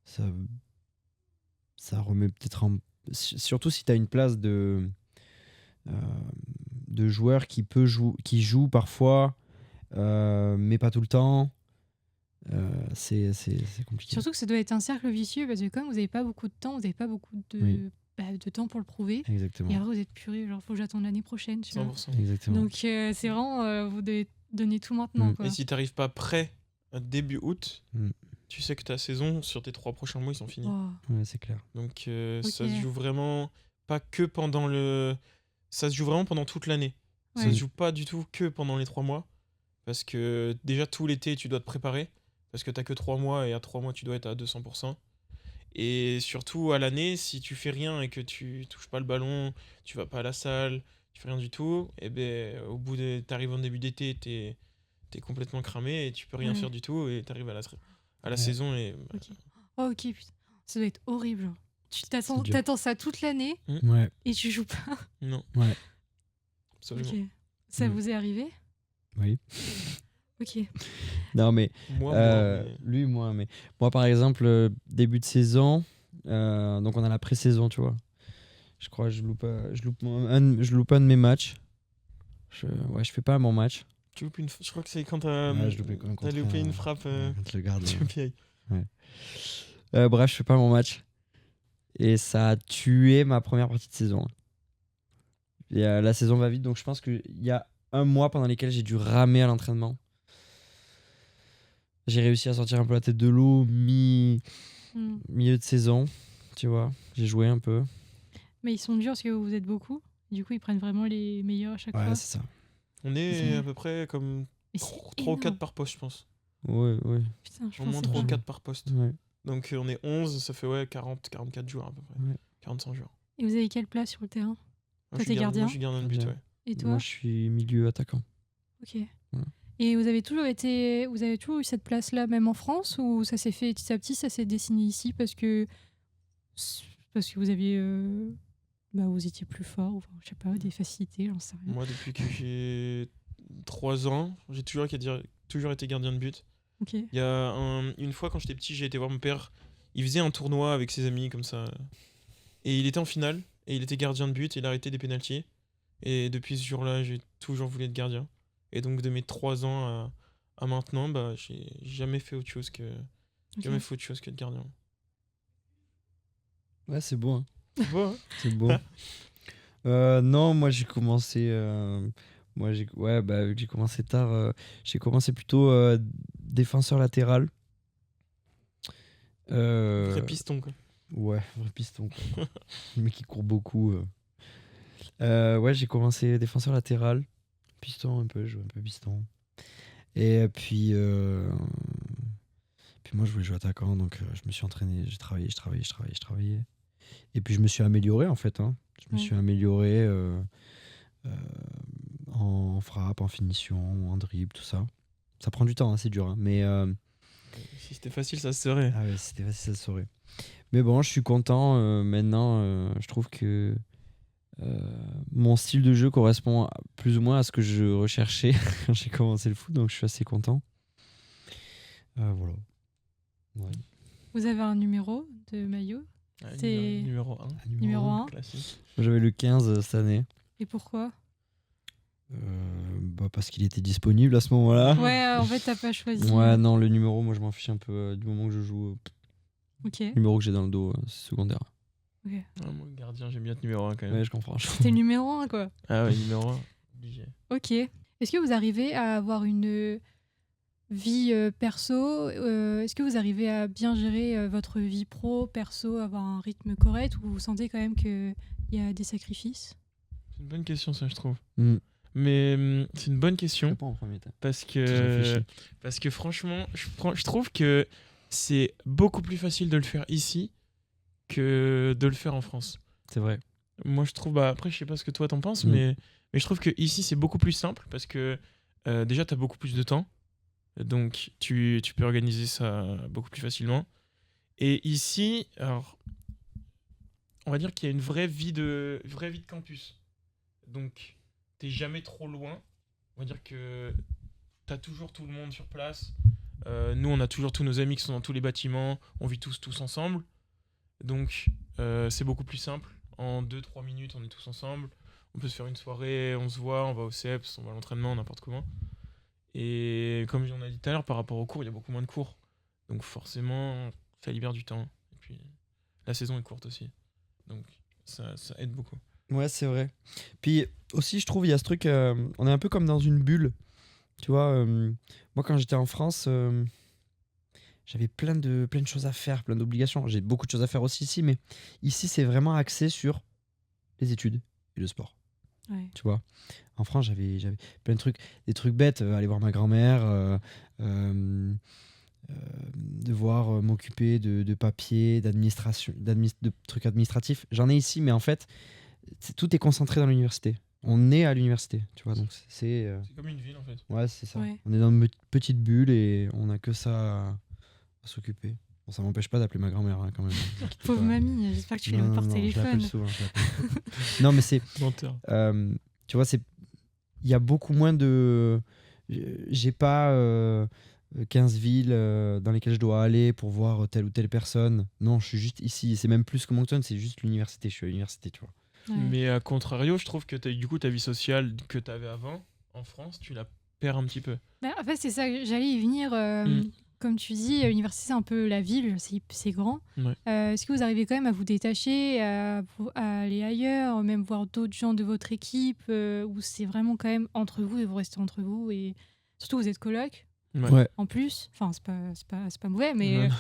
ça remet peut-être en... Surtout si tu as une place de joueur qui joue parfois, mais pas tout le temps. C'est compliqué. Surtout que ça doit être un cercle vicieux parce que comme vous n'avez pas beaucoup de temps, vous n'avez pas beaucoup Oui. de temps pour le prouver. Exactement. Et après, vous êtes puré, genre, faut que j'attende l'année prochaine. Tu vois. 100%. Exactement. Donc, c'est vraiment, vous devez donner tout maintenant. Quoi. Et si t'arrives pas prêt début août, Mm. tu sais que ta saison, sur tes 3 prochains mois, ils sont finis. Oh. Ouais, c'est clair. Donc Ok. ça se joue vraiment pas que pendant le... Ça se joue vraiment pendant toute l'année. Ça Ouais. se joue pas du tout que pendant les 3 mois. Parce que déjà tout l'été, tu dois te préparer. Parce que t'as que 3 mois et à 3 mois, tu dois être à 200%. Et surtout à l'année, si tu fais rien et que tu touches pas le ballon, tu vas pas à la salle, tu fais rien du tout, et ben au bout de... T'arrives en début d'été, t'es complètement cramé et tu peux rien Ouais. faire du tout et t'arrives à la Ouais. saison et... Ok. Oh, ok, putain. Ça doit être horrible. Genre. Tu C'est dur. t'attends ça toute l'année Ouais. et tu joues pas. Non, Ouais. absolument. Ok. Ça Mm. vous est arrivé? Oui. Ok. Non, mais Moi, mais- lui, moi, mais moi, par exemple, début de saison, donc on a la pré-saison, tu vois. Je crois que je loupe un de mes matchs. Je fais pas un bon match. Tu loupes je crois que c'est quand t'as Ouais, je loupais quand même t'as contre loupé une frappe. contre le gardien. Tu pièges. Bref, je fais pas mon match. Et ça a tué ma première partie de saison. Et, la saison va vite, donc je pense qu'il y a un mois pendant lesquels j'ai dû ramer à l'entraînement. J'ai réussi à sortir un peu la tête de l'eau, milieu de saison, tu vois. J'ai joué un peu. Mais ils sont durs parce que vous êtes beaucoup. Du coup, ils prennent vraiment les meilleurs à chaque Ouais, fois. c'est ça. On est à peu près comme Mais c'est 3 ou 4 énorme. par poste, je pense. Ouais. Putain, je Au moins pensais 3 ou pas. 4 par poste. Ouais. Donc on est 11, ça fait ouais 44 joueurs à peu près. Ouais. 45 joueurs. Et vous avez quelle place sur le terrain? Moi, Toi, je suis t'es gardien? Moi, je suis gardien de but, Gardien. ouais. Et toi? Moi, je suis milieu attaquant. Ok. Voilà. Et vous avez toujours eu cette place-là, même en France, ou ça s'est fait petit à petit, ça s'est dessiné ici parce que vous aviez, vous étiez plus fort, enfin, je sais pas, des facilités, j'en sais rien. Moi, depuis que j'ai 3 ans, j'ai toujours été gardien de but. Ok. Il y a une fois, quand j'étais petit, j'ai été voir mon père. Il faisait un tournoi avec ses amis, comme ça. Et il était en finale, et il était gardien de but, et il arrêtait des pénaltys. Et depuis ce jour-là, j'ai toujours voulu être gardien. Et donc, de mes 3 ans à maintenant, bah, j'ai jamais fait autre chose que Ok. être gardien. Ouais, c'est beau. Hein. C'est beau, hein? C'est beau. Non, moi j'ai commencé. Vu que j'ai commencé tard, j'ai commencé plutôt défenseur latéral. Vrai piston, quoi. Ouais, vrai piston. Quoi. Le mec qui court beaucoup. Ouais, j'ai commencé défenseur latéral. Piston un peu, je joue un peu piston. Et puis moi je voulais jouer attaquant, donc je me suis entraîné, j'ai travaillé. Et puis je me suis amélioré en fait. Hein. Je me Ouais. suis amélioré en frappe, en finition, en dribble, tout ça. Ça prend du temps, hein, c'est dur. Hein, mais Si c'était facile, ça se serait. ah ouais, c'était facile, ça se saurait. Mais bon, je suis content. Maintenant, je trouve que mon style de jeu correspond plus ou moins à ce que je recherchais quand j'ai commencé le foot, donc je suis assez content. Voilà. Ouais. Vous avez un numéro de maillot? Ouais, C'est- numéro 1. Numéro 1. Classique. J'avais le 15 cette année. Et pourquoi? Parce qu'il était disponible à ce moment-là. Ouais, en fait, t'as pas choisi. Ouais, non, le numéro, moi je m'en fiche un peu du moment que je joue. Ok. Le numéro que j'ai dans le dos, c'est secondaire. Ok. Ah, moi, gardien, j'aime bien être numéro 1 quand même. Ouais, je comprends. C'était le numéro 1, quoi. Ah ouais, numéro 1. Obligé. Ok. Est-ce que vous arrivez à avoir une vie perso? Est-ce que vous arrivez à bien gérer votre vie pro, perso, avoir un rythme correct, ou vous sentez quand même qu'il y a des sacrifices? C'est une bonne question, ça, je trouve. Mm. Mais c'est une bonne question Pas en premier temps. parce Je réfléchis. que franchement, je trouve que c'est beaucoup plus facile de le faire ici que de le faire en France. C'est vrai. Moi, je trouve, après, je sais pas ce que toi t'en penses, Mm. mais je trouve que ici c'est beaucoup plus simple parce que déjà t'as beaucoup plus de temps, donc tu peux organiser ça beaucoup plus facilement. Et ici, alors, on va dire qu'il y a une vraie vie de campus. Donc, t'es jamais trop loin. On va dire que t'as toujours tout le monde sur place. Nous, on a toujours tous nos amis qui sont dans tous les bâtiments. On vit tous ensemble. Donc, c'est beaucoup plus simple. En 2-3 minutes, on est tous ensemble. On peut se faire une soirée, on se voit, on va au CEPS, on va à l'entraînement, n'importe comment. Et comme on a dit tout à l'heure, par rapport aux cours, il y a beaucoup moins de cours. Donc forcément, ça libère du temps. Et puis, la saison est courte aussi. Donc, ça aide beaucoup. Ouais, c'est vrai. Puis aussi, je trouve, il y a ce truc, on est un peu comme dans une bulle. Tu vois, moi, quand j'étais en France, j'avais plein de choses à faire, plein d'obligations. J'ai beaucoup de choses à faire aussi ici, mais ici, c'est vraiment axé sur les études et le sport. Ouais. Tu vois, en France, j'avais plein de trucs, des trucs bêtes, aller voir ma grand-mère, devoir m'occuper de papiers, d'administration, de trucs administratifs. J'en ai ici, mais en fait, tout est concentré dans l'université. On est à l'université, tu vois, donc c'est C'est comme une ville en fait. ouais, c'est ça. Ouais. On est dans une petite bulle et on a que ça à s'occuper. Bon, ça m'empêche pas d'appeler ma grand-mère quand même. Pauvre mamie, j'espère que tu l'aimes par je l'appelle téléphone. souvent. Non, mais c'est. Menteur. Tu vois, il y a beaucoup moins de. J'ai pas 15 villes dans lesquelles je dois aller pour voir telle ou telle personne. Non, je suis juste ici. C'est même plus que Moncton, c'est juste l'université. Je suis à l'université, tu vois. Ouais. Mais à contrario, je trouve que du coup, ta vie sociale que tu avais avant, en France, tu la perds un petit peu. Bah, en fait, c'est ça, j'allais y venir. Comme tu dis, l'université, c'est un peu la ville, c'est grand. Ouais. Est-ce que vous arrivez quand même à vous détacher, à aller ailleurs, même voir d'autres gens de votre équipe, ou c'est vraiment quand même entre vous et vous restez entre vous et surtout vous êtes coloc Ouais. en plus. Enfin, c'est pas mauvais, mais Ouais.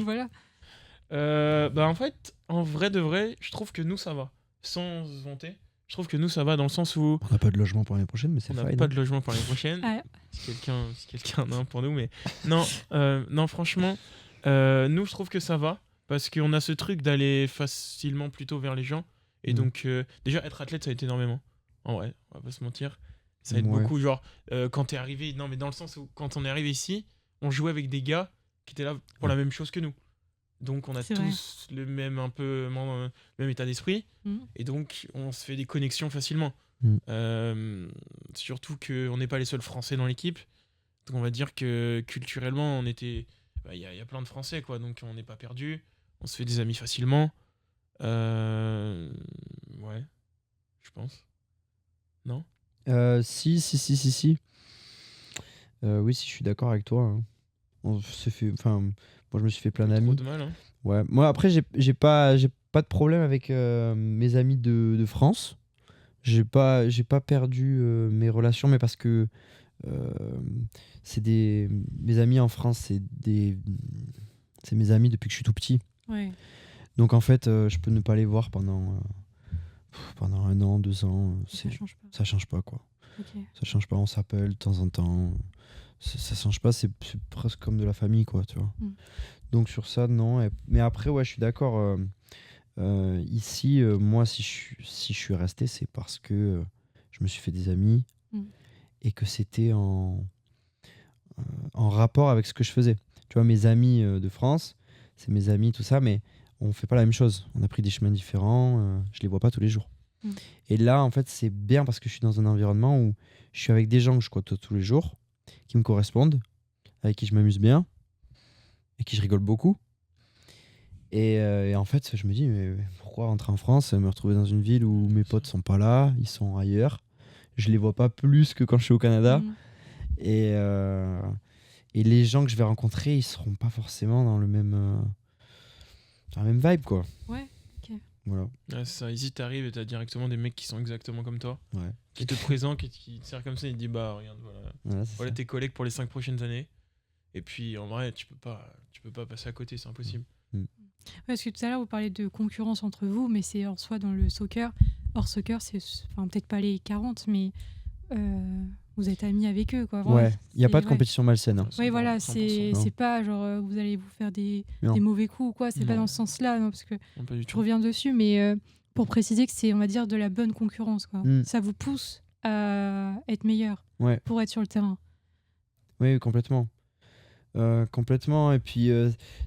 voilà. En fait, en vrai de vrai, je trouve que nous, ça va. Sans se vanter, je trouve que nous, ça va dans le sens où On n'a pas de logement pour l'année prochaine, mais c'est on fine. n'a pas de logement pour l'année prochaine. Ah, Si quelqu'un en a un pour nous, mais non, franchement, nous, je trouve que ça va parce qu'on a ce truc d'aller facilement plutôt vers les gens. Et donc, déjà, être athlète, ça aide énormément. En vrai, on va pas se mentir. Ça aide Ouais. beaucoup. Genre, quand t'es arrivé, non, mais dans le sens où quand on est arrivé ici, on jouait avec des gars qui étaient là pour la même chose que nous. Donc, on a C'est tous le même état d'esprit. Et donc, on se fait des connexions facilement. Surtout qu'on n'est pas les seuls Français dans l'équipe. Donc, on va dire que culturellement, on était. Il y a plein de Français, quoi. Donc, on n'est pas perdu. On se fait des amis facilement. Ouais, je pense. Non? Si. Oui, si, je suis d'accord avec toi. Hein. On s'est fait. Enfin, moi, je me suis fait plein Trop d'amis. de mal, hein. Ouais. Moi, après, j'ai pas de problème avec mes amis de France. J'ai pas perdu mes relations, mais parce que mes amis en France, c'est mes amis depuis que je suis tout petit. ouais. Donc en fait, je peux ne pas les voir pendant 1 an, 2 ans. Ça change pas. Ça change pas, quoi. Ok. Ça change pas, on s'appelle de temps en temps. Ça change pas, c'est presque comme de la famille, quoi, tu vois. Donc sur ça, non. Mais après, ouais, je suis d'accord. Ici, moi, si je suis resté, c'est parce que je me suis fait des amis et que c'était en rapport avec ce que je faisais. Tu vois, mes amis de France, c'est mes amis, tout ça, mais on fait pas la même chose. On a pris des chemins différents, je les vois pas tous les jours. Et là, en fait, c'est bien parce que je suis dans un environnement où je suis avec des gens que je côtoie tous les jours, qui me correspondent, avec qui je m'amuse bien, et qui je rigole beaucoup. Et en fait, je me dis, mais pourquoi rentrer en France, me retrouver dans une ville où mes potes sont pas là, ils sont ailleurs. Je les vois pas plus que quand je suis au Canada. Et les gens que je vais rencontrer, ils seront pas forcément dans la même vibe, quoi. Ouais, ok. Voilà. Ouais, c'est ça. Ici, t'arrives et t'as directement des mecs qui sont exactement comme toi, Ouais. qui te présentent, qui te servent comme ça, et ils te disent bah regarde, voilà tes collègues pour les 5 prochaines années. Et puis en vrai, tu peux pas passer à côté, c'est impossible. Parce que tout à l'heure, vous parlez de concurrence entre vous, mais c'est en soi dans le soccer. Hors soccer, c'est peut-être pas les 40, mais vous êtes amis avec eux, quoi. Vraiment, Ouais, il n'y a pas de ouais. compétition malsaine. Hein. Oui, voilà, 100%. c'est pas genre vous allez vous faire des Non. mauvais coups ou quoi, c'est pas Non. dans ce sens-là, non, parce que Non, pas du je tout. reviens dessus, mais pour préciser que c'est, on va dire, de la bonne concurrence, quoi. Ça vous pousse à être meilleur pour être sur le terrain. Oui, complètement. Complètement. Et puis,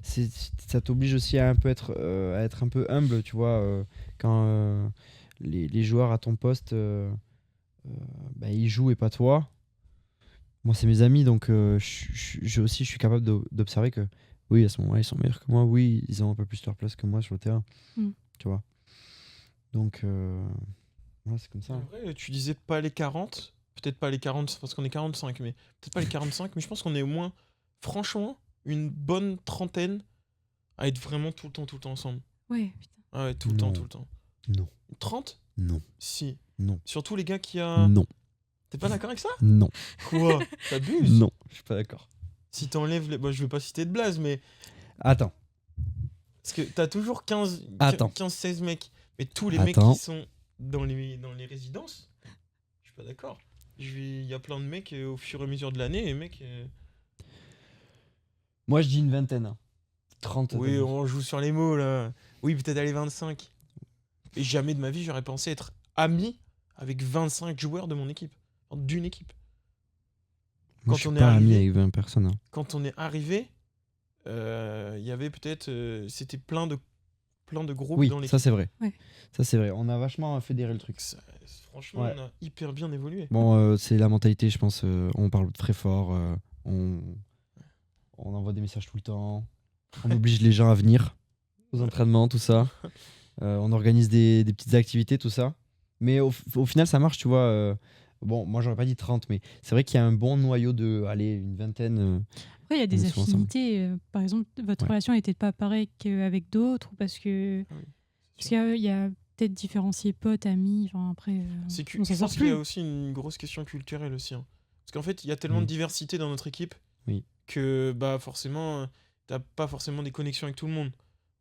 ça t'oblige aussi à être un peu humble, tu vois, quand les joueurs à ton poste, ils jouent et pas toi. Moi, c'est mes amis, donc je suis capable d'observer que, oui, à ce moment-là, ils sont meilleurs que moi. Oui, ils ont un peu plus leur place que moi sur le terrain. Tu vois. Donc, voilà, c'est comme ça. En vrai, tu disais pas les 40, peut-être pas les 40 parce qu'on est 45, mais peut-être pas les 45, mais je pense qu'on est au moins, franchement, une bonne trentaine à être vraiment tout le temps ensemble. Ouais, putain. Ah ouais, tout le temps. Non. 30 ? Non. Si. Non. Surtout les gars qui a... Non. T'es pas d'accord avec ça ? Non. Quoi ? T'abuses ? Non, je suis pas d'accord. Si t'enlèves les... Bon, je vais pas citer de blaze, mais... Attends. Parce que t'as toujours 15-16 mecs. Mais tous les mecs qui sont dans les résidences, je suis pas d'accord. Il y a plein de mecs au fur et à mesure de l'année, les mecs... Moi, je dis une vingtaine. Hein. 30. Oui, on joue sur les mots, là. Oui, peut-être aller 25. Et jamais de ma vie, j'aurais pensé être ami avec 25 joueurs de mon équipe. D'une équipe. Moi, je suis pas ami avec 20 personnes. Hein. Quand on est arrivé, il y avait peut-être, c'était plein de groupes Oui, dans ça l'équipe. c'est vrai. Ouais. Ça c'est vrai. On a vachement fédéré le truc. Franchement, Ouais. on a hyper bien évolué. Bon, c'est la mentalité, je pense. On parle très fort. On envoie des messages tout le temps. On oblige les gens à venir aux entraînements, tout ça. On organise des petites activités, tout ça. Mais au final, ça marche, tu vois. Bon, moi, j'aurais pas dit 30, mais c'est vrai qu'il y a un bon noyau de, allez, une vingtaine. Après, il y a On des est souvent ensemble. affinités. Par exemple, votre Ouais. relation n'était pas pareille qu'avec d'autres, ou parce que Ah oui, parce c'est qu'il y a peut-être différencier potes, amis. Enfin, après, C'est que on s'en je sort pense qu'il y a plus. aussi une grosse question culturelle aussi, hein. Parce qu'en fait, il y a tellement de Oui. diversité dans notre équipe Oui. que bah forcément, t'as pas forcément des connexions avec tout le monde.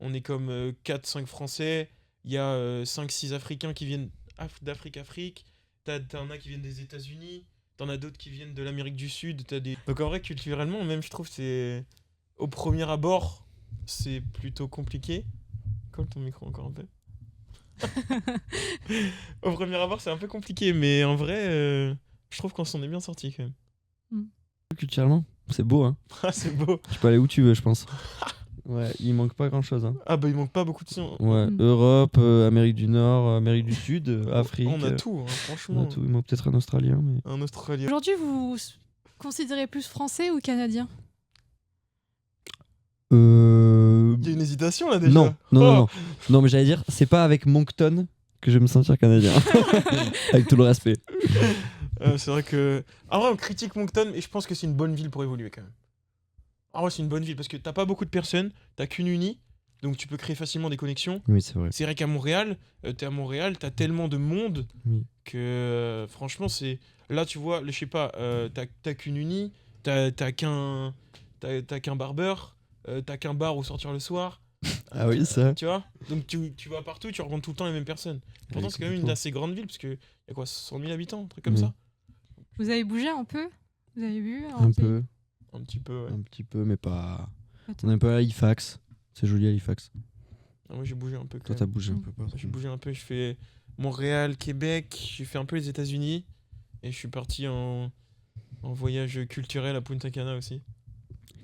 On est comme 4-5 Français, il y a 5-6 Africains qui viennent d'Afrique. T'en as qui viennent des États-Unis, t'en as d'autres qui viennent de l'Amérique du Sud. Donc en vrai, culturellement, même je trouve c'est au premier abord, c'est plutôt compliqué. Colle ton micro encore un peu. Au premier abord, c'est un peu compliqué, mais en vrai, je trouve qu'on s'en est bien sorti quand même. Culturellement, c'est beau, hein. Ah, c'est beau. Tu peux aller où tu veux, je pense. Ouais, il manque pas grand-chose, hein. Ah, bah, il manque pas beaucoup de sons. Ouais, Mm. Europe, Amérique du Nord, Amérique du Sud, Afrique. On a tout, hein, On a franchement. tout. Il manque peut-être un Australien, mais. Un Australien. Aujourd'hui, vous considérez plus français ou canadien? Il y a une hésitation là déjà. Non, non, Oh non, non. Non, mais j'allais dire, c'est pas avec Moncton que je vais me sentir canadien. Avec tout le respect. C'est vrai que. En vrai, on critique Moncton, et je pense que c'est une bonne ville pour évoluer quand même. En vrai, c'est une bonne ville parce que t'as pas beaucoup de personnes, t'as qu'une uni, donc tu peux créer facilement des connexions. Oui, c'est vrai. C'est vrai qu'à Montréal, t'es à Montréal, t'as tellement de monde Oui. que franchement, c'est. Là, tu vois, je sais pas, t'as qu'une uni, t'as qu'un barbeur, t'as qu'un bar où sortir le soir. Ah oui, ça. Tu vois. Donc tu vas partout, tu rencontres tout le temps les mêmes personnes. Pourtant, Oui, c'est quand même une complètement. assez grande ville, parce qu'il y a quoi, 100 000 habitants, un truc comme Oui. ça. Vous avez bougé un peu? Vous avez vu Un peu, Un petit peu, ouais. un petit peu, mais pas. Attends. On est un peu à Halifax. C'est joli Halifax. Ah, moi, j'ai bougé un peu quand Toi, même. t'as bougé un Mm. peu pas. J'ai bougé un peu, je fais Montréal, Québec, j'ai fait un peu les États-Unis, et je suis parti en voyage culturel à Punta Cana aussi.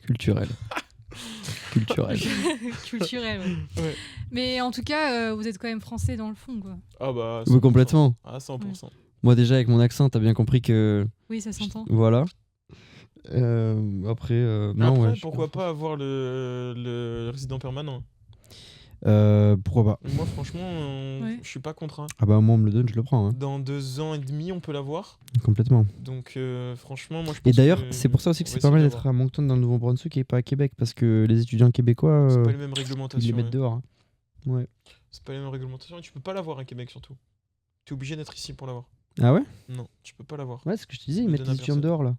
Culturel. Culturel. Culturel, ouais. Ouais. Mais en tout cas, vous êtes quand même français dans le fond, quoi. Ah bah. Oui, 100%. complètement. Ah, 100%. Moi, déjà, avec mon accent, t'as bien compris que. Oui, ça s'entend. Voilà. Après, non, Après, ouais. je pourquoi pense- pas avoir le résident permanent. Pourquoi pas. Moi, franchement, Ouais. je suis pas contre, hein. Ah bah, moi, on me le donne, je le prends, hein. Dans 2 ans et demi, on peut l'avoir. Complètement. Donc, franchement, moi, je Et pense d'ailleurs, que c'est pour ça aussi que on c'est va pas mal essayer d'être à Moncton dans le Nouveau-Brunswick et pas à Québec, parce que les étudiants québécois, d'avoir. C'est pas les mêmes ils les réglementations. mettent Ouais. dehors, hein. Ouais. C'est pas les mêmes réglementations, et tu peux pas l'avoir à Québec surtout. T'es obligé d'être ici pour l'avoir. Ah ouais? Non, tu peux pas l'avoir. Ouais, c'est ce que je te disais, Ils ils le mettent donnent à les étudiants personne. dehors, là.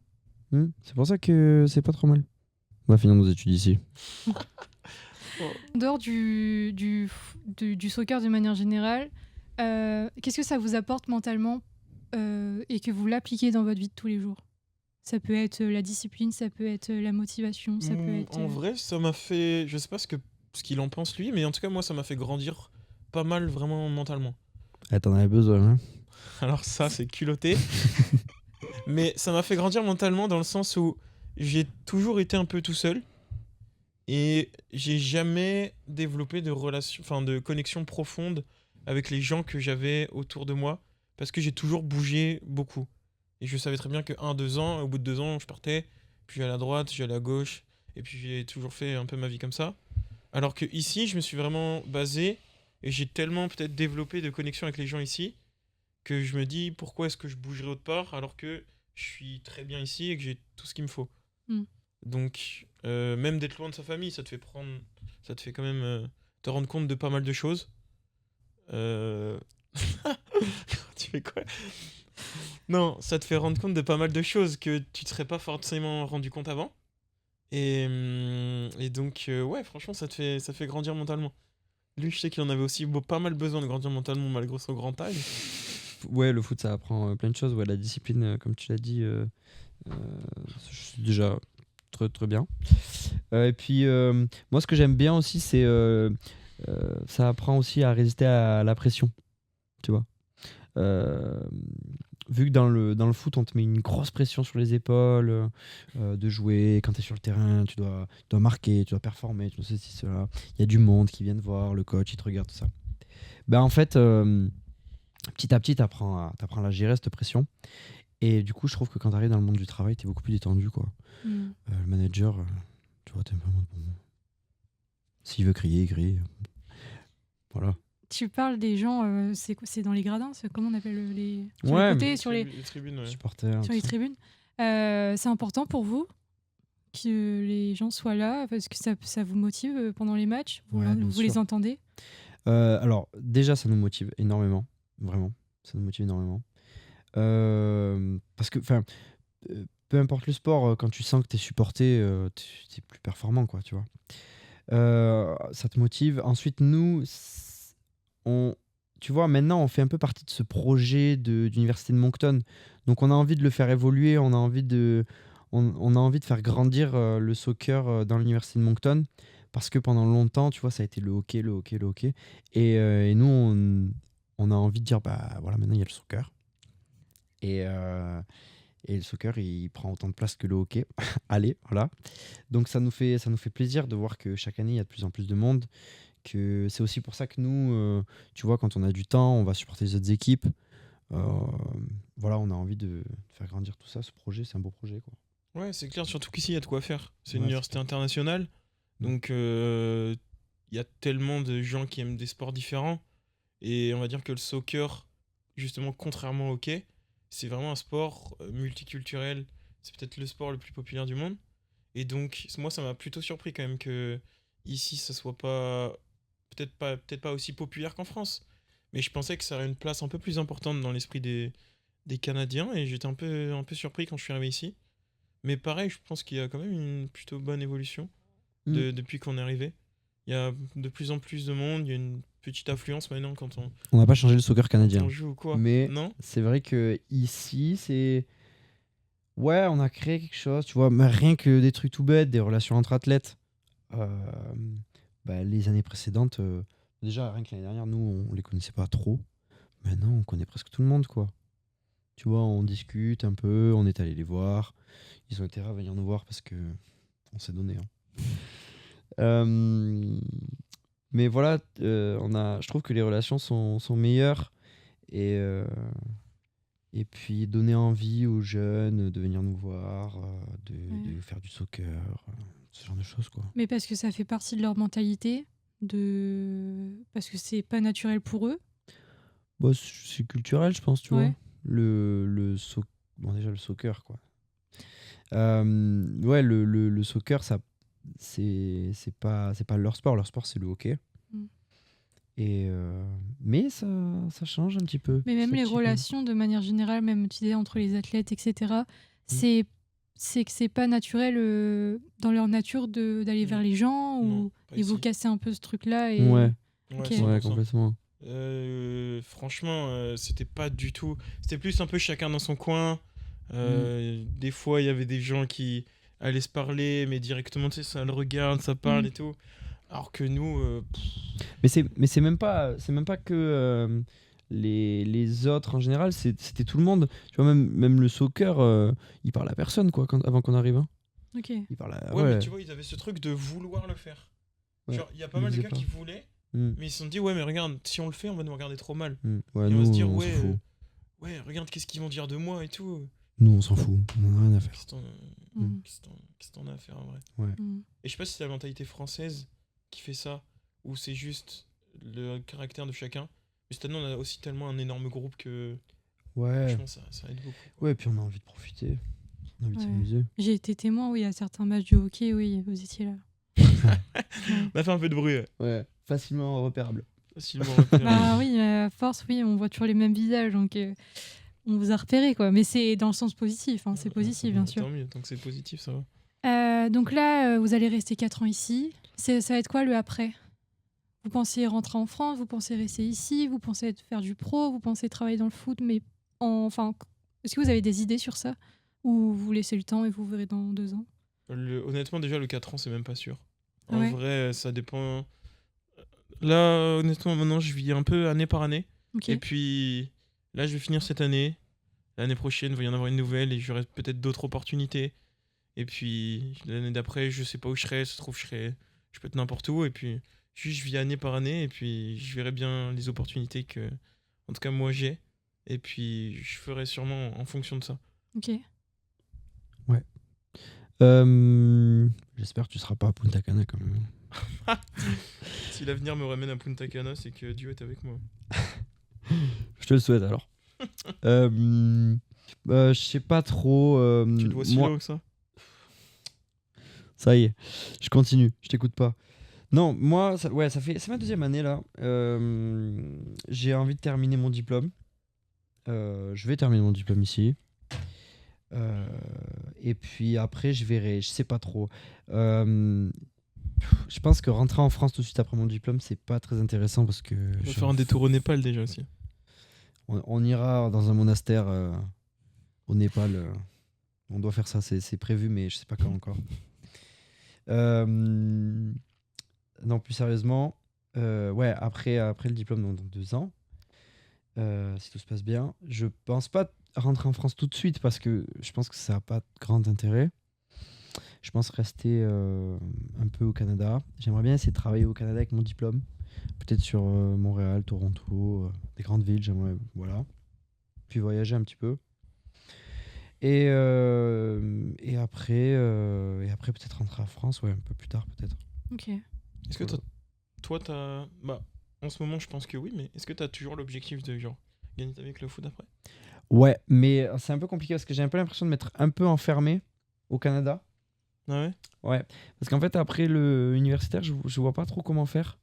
C'est pour ça que c'est pas trop mal. On va finir nos études ici. En dehors du soccer de manière générale, qu'est-ce que ça vous apporte mentalement et que vous l'appliquez dans votre vie de tous les jours? Ça peut être la discipline, ça peut être la motivation, ça peut être... En vrai, ça m'a fait. Je sais pas ce qu'il en pense lui, mais en tout cas, moi, ça m'a fait grandir pas mal vraiment mentalement. Ah, t'en avais besoin, hein? Alors, ça, c'est culotté. Mais ça m'a fait grandir mentalement dans le sens où j'ai toujours été un peu tout seul et j'ai jamais développé de relation, enfin de connexion profonde avec les gens que j'avais autour de moi parce que j'ai toujours bougé beaucoup. Et je savais très bien que 1-2 ans, au bout de 2 ans, je partais, puis j'allais à droite, j'allais à gauche, et puis j'ai toujours fait un peu ma vie comme ça. Alors que ici, je me suis vraiment basé et j'ai tellement peut-être développé de connexion avec les gens ici que je me dis pourquoi est-ce que je bougerais autre part alors que je suis très bien ici et que j'ai tout ce qu'il me faut. Mm. Donc, même d'être loin de sa famille, ça te fait quand même te rendre compte de pas mal de choses. Tu fais quoi? Non, ça te fait rendre compte de pas mal de choses que tu te serais pas forcément rendu compte avant. Et donc, ouais, franchement, ça fait grandir mentalement. Lui, je sais qu'il en avait aussi pas mal besoin de grandir mentalement malgré son grand âge. Ouais, le foot, ça apprend plein de choses. Ouais, la discipline, comme tu l'as dit, c'est déjà très, très bien. Et puis, moi, ce que j'aime bien aussi, c'est ça apprend aussi à résister à la pression. Tu vois. vu que dans le foot, on te met une grosse pression sur les épaules, de jouer, quand tu es sur le terrain, tu dois marquer, tu dois performer, tu dois ceci, cela. Il y a du monde qui vient te voir, le coach, il te regarde, tout ça. Ben, en fait, petit à petit, tu apprends à la gérer, cette pression. Et du coup, je trouve que quand tu arrives dans le monde du travail, tu es beaucoup plus détendu, quoi. Le manager, tu vois, t'es un peu en mode, bon, s'il veut crier, il crie. Voilà. Tu parles des gens, c'est dans les gradins, comment on appelle sur Ouais, les côtés, sur les tribunes, ouais. Supporters. sur les tribunes. C'est important pour vous que les gens soient là parce que ça vous motive pendant les matchs. Ouais, bien vous les sûr. entendez. Alors, déjà, ça nous motive énormément. Vraiment. Ça nous motive énormément. Parce que, enfin, peu importe le sport, quand tu sens que tu es supporté, tu es plus performant, quoi, tu vois. Ça te motive. Ensuite, nous, tu vois, maintenant, on fait un peu partie de ce projet d'université de Moncton. Donc, on a envie de le faire évoluer. On a envie de faire grandir le soccer dans l'université de Moncton. Parce que pendant longtemps, tu vois, ça a été le hockey, le hockey, le hockey. Et nous, on a envie de dire, bah voilà, maintenant, il y a le soccer. Et le soccer, il prend autant de place que le hockey. Allez, voilà. Donc ça nous fait plaisir de voir que chaque année, il y a de plus en plus de monde. Que c'est aussi pour ça que nous, tu vois, quand on a du temps, on va supporter les autres équipes. Voilà, on a envie de faire grandir tout ça. Ce projet, c'est un beau projet, quoi. Ouais, c'est clair, surtout qu'ici, il y a de quoi faire. C'est une Ouais, université internationale, donc il y a tellement de gens qui aiment des sports différents. Et on va dire que le soccer, justement, contrairement au hockey, c'est vraiment un sport multiculturel. C'est peut-être le sport le plus populaire du monde. Et donc, moi, ça m'a plutôt surpris quand même que ici, ça soit peut-être pas aussi populaire qu'en France. Mais je pensais que ça aurait une place un peu plus importante dans l'esprit des Canadiens. Et j'étais un peu surpris quand je suis arrivé ici. Mais pareil, je pense qu'il y a quand même une plutôt bonne évolution depuis qu'on est arrivé. Il y a de plus en plus de monde, il y a une petite affluence maintenant quand On n'a pas changé le soccer canadien. on joue ou quoi. Mais Non. c'est vrai que ici, c'est... Ouais, on a créé quelque chose, tu vois, mais rien que des trucs tout bêtes, des relations entre athlètes. Les années précédentes, déjà, rien que l'année dernière, nous, on les connaissait pas trop. Maintenant, on connaît presque tout le monde, quoi. Tu vois, on discute un peu, on est allé les voir. Ils ont été ravis à venir nous voir parce que on s'est donné. Hein. Mais voilà, je trouve que les relations sont meilleures. Et puis donner envie aux jeunes de venir nous voir, de faire du soccer, ce genre de choses, quoi. Mais parce que ça fait partie de leur mentalité, parce que c'est pas naturel pour eux. Bah, c'est culturel, je pense, tu Ouais. vois. Bon, déjà, le soccer, quoi. Ouais, le soccer, ça, c'est pas leur sport. Leur sport, c'est le hockey. Mais ça change un petit peu. Mais même Ça les petit peu. relations, de manière générale, même tu disais, entre les athlètes, etc., c'est que c'est pas naturel dans leur nature d'aller vers les gens, Non, ou pas ils vous ici. cassez un peu ce truc-là. Et... Ouais, Ok. ouais, 100%. complètement. Franchement, c'était pas du tout. C'était plus un peu chacun dans son coin. Des fois, il y avait des gens qui allaient se parler, mais directement, tu sais, ça le regarde, ça parle et tout. Alors que nous, Mais c'est même pas que les autres en général, c'était tout le monde. Tu vois, même le soccer, il parle à personne, quoi, avant qu'on arrive. Hein. Ok. Il parle à... ouais, mais tu vois, ils avaient ce truc de vouloir le faire. Ouais, Genre, il y a pas ils mal de le gars faisaient qui voulaient, Mm. mais ils se sont dit, ouais, mais regarde, si on le fait, on va nous regarder trop mal. Ouais, Et on va se nous, dire, on s'en fout. ouais, regarde, qu'est-ce qu'ils vont dire de moi et tout. Nous, on s'en fout. On en a rien à faire. Qu'est-ce que t'en as à faire en vrai? Ouais. Et je sais pas si c'est la mentalité française qui fait ça, ou c'est juste le caractère de chacun. Mais cette année, on a aussi tellement un énorme groupe que Ouais. franchement, ça aide beaucoup. Ouais, et puis on a envie de profiter. On a envie de Ouais. s'amuser. J'ai été témoin, oui, à certains matchs du hockey, oui, vous étiez là. On a fait un peu de bruit, Ouais, facilement repérable. facilement repéré. Bah oui, à force, oui, on voit toujours les mêmes visages, donc on vous a repéré, quoi. Mais c'est dans le sens positif, hein, c'est positif, bien sûr. Tant mieux, tant que c'est positif, ça va. Donc là, vous allez rester 4 ans ici. Ça va être quoi le après? Vous pensez rentrer en France? Vous pensez rester ici? Vous pensez faire du pro? Vous pensez travailler dans le foot? Mais enfin, est-ce que vous avez des idées sur ça? Ou vous laissez le temps et vous verrez dans 2 ans? Honnêtement, déjà, le 4 ans, c'est même pas sûr. Ah En ouais vrai, ça dépend. Là, honnêtement, maintenant, je vis un peu année par année. Ok. Et puis, là, je vais finir cette année. l'année prochaine, il va y en avoir une nouvelle et j'aurai peut-être d'autres opportunités. Et puis l'année d'après, je sais pas où je serai. Ça se trouve, je peux être n'importe où. Et puis, juste, je vis année par année. Et puis, je verrai bien les opportunités que, en tout cas, moi, j'ai. Et puis, je ferai sûrement en fonction de ça. Ok. J'espère que tu seras pas à Punta Cana quand même. Si l'avenir me ramène à Punta Cana, c'est que Dieu est avec moi. Je te le souhaite alors. Je sais pas trop. Tu te vois si moi, loin que ça? ça y est, je continue, je t'écoute pas. Non, moi, c'est ma deuxième année là. J'ai envie de terminer mon diplôme. Je vais terminer mon diplôme ici. Et puis après, je verrai. Je sais pas trop. Je pense que rentrer en France tout de suite après mon diplôme, c'est pas très intéressant parce que. On va faire un détour au Népal déjà aussi. On ira dans un monastère au Népal. On doit faire ça, c'est prévu, mais je sais pas quand encore. Non, plus sérieusement, après le diplôme dans 2 ans, si tout se passe bien, je pense pas rentrer en France tout de suite parce que je pense que ça n'a pas de grand intérêt. Je pense rester un peu au Canada. J'aimerais bien essayer de travailler au Canada avec mon diplôme. Peut-être sur Montréal, Toronto, des grandes villes, j'aimerais, voilà. Puis voyager un petit peu. Et après peut-être rentrer en France, un peu plus tard peut-être. Ok. Est-ce que toi, t'as... Bah, en ce moment, je pense que oui, mais est-ce que t'as toujours l'objectif de genre gagner ta vie avec le foot après? Ouais, mais c'est un peu compliqué parce que j'ai un peu l'impression de m'être un peu enfermé au Canada. Ah ouais? Ouais, parce qu'en fait, après le universitaire, je vois pas trop comment faire.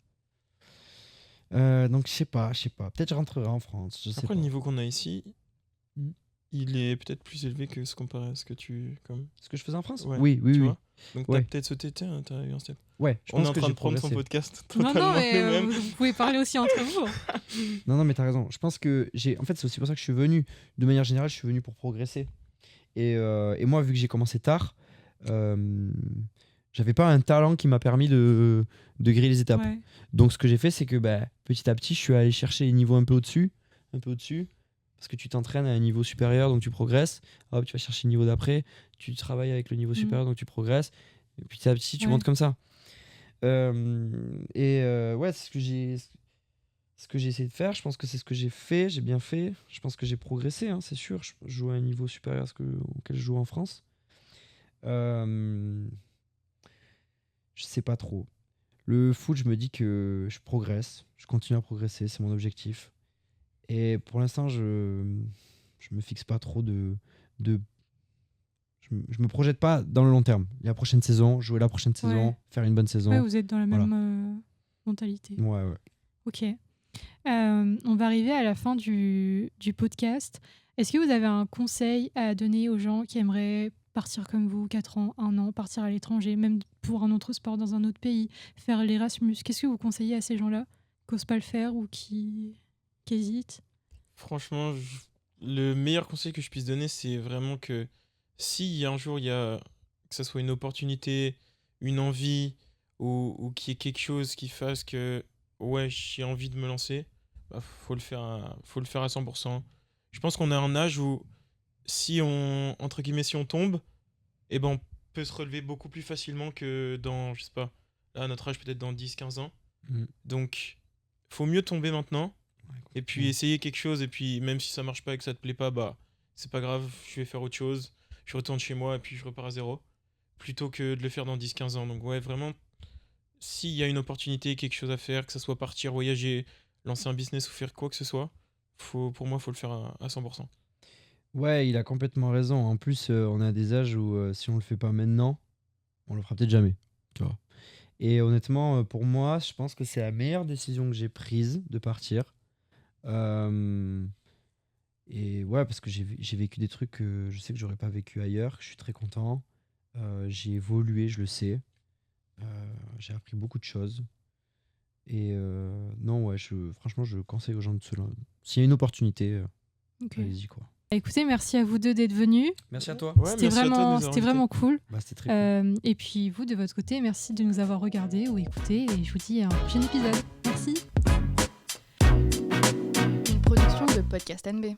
Donc, je sais pas. Peut-être je rentrerai en France, je sais Après, pas. le niveau qu'on a ici, Mm. il est peut-être plus élevé que ce comparé à ce que tu... Comme... Ce que je faisais en France? Ouais, Oui. tu vois? Donc Ouais. t'as peut-être sauté, tiens, t'as eu un step. Ouais, je On est pense en que train j'ai de prendre son progressé. podcast Non, totalement non, mais nous-mêmes. vous pouvez parler aussi entre vous. Non, mais t'as raison. Je pense que en fait, c'est aussi pour ça que je suis venu. De manière générale, je suis venu pour progresser. Et moi, vu que j'ai commencé tard, j'avais pas un talent qui m'a permis de griller les étapes. Ouais. Donc, ce que j'ai fait, c'est que petit à petit, je suis allé chercher les niveaux un peu au-dessus. Parce que tu t'entraînes à un niveau supérieur, donc tu progresses. Hop, tu vas chercher le niveau d'après. Tu travailles avec le niveau supérieur, donc tu progresses. Et petit à petit, tu montes comme ça. C'est ce que j'ai essayé de faire. Je pense que c'est ce que j'ai fait. J'ai bien fait. Je pense que j'ai progressé, hein, c'est sûr. Je joue à un niveau supérieur à auquel je joue en France. Je sais pas trop. Le foot, je me dis que je progresse. Je continue à progresser. C'est mon objectif. Et pour l'instant, je me fixe pas trop je me projette pas dans le long terme. La prochaine saison, jouer la prochaine saison, faire une bonne saison. Ouais, vous êtes dans la même mentalité. Ouais. Ok. On va arriver à la fin du podcast. Est-ce que vous avez un conseil à donner aux gens qui aimeraient partir comme vous, 4 ans, 1 an, partir à l'étranger, même pour un autre sport dans un autre pays, faire l'Erasmus? Qu'est-ce que vous conseillez à ces gens-là qui n'osent pas le faire ou qui hésitent? Franchement, le meilleur conseil que je puisse donner, c'est vraiment que si un jour il y a, que ce soit une opportunité, une envie ou qu'il y ait quelque chose qui fasse que ouais, j'ai envie de me lancer, faut le faire à 100%. Je pense qu'on a un âge où si on tombe, eh ben on peut se relever beaucoup plus facilement que dans, je sais pas, là, à notre âge peut-être dans 10-15 ans. Donc faut mieux tomber maintenant. Et puis essayer quelque chose, et puis même si ça marche pas et que ça te plaît pas, c'est pas grave, je vais faire autre chose, je retourne chez moi et puis je repars à zéro, plutôt que de le faire dans 10-15 ans. Donc ouais, vraiment, s'il y a une opportunité, quelque chose à faire, que ça soit partir, voyager, lancer un business ou faire quoi que ce soit, pour moi, faut le faire à 100%. Ouais, il a complètement raison. En plus, on a des âges où si on le fait pas maintenant, on le fera peut-être jamais. Tu vois. Et honnêtement, pour moi, je pense que c'est la meilleure décision que j'ai prise de partir. Et ouais, parce que j'ai vécu des trucs que je sais que j'aurais pas vécu ailleurs. Je suis très content. J'ai évolué, je le sais. J'ai appris beaucoup de choses. Et non, ouais, franchement, je conseille aux gens de se lancer. S'il y a une opportunité, allez-y quoi. Écoutez, merci à vous deux d'être venus. Merci à toi. Ouais, C'était merci à toi de nous avoir c'était vraiment cool. C'était très cool. Et puis vous, de votre côté, merci de nous avoir regardés ou écoutés. Et je vous dis à un prochain épisode. Merci. Une production de Podcast NB.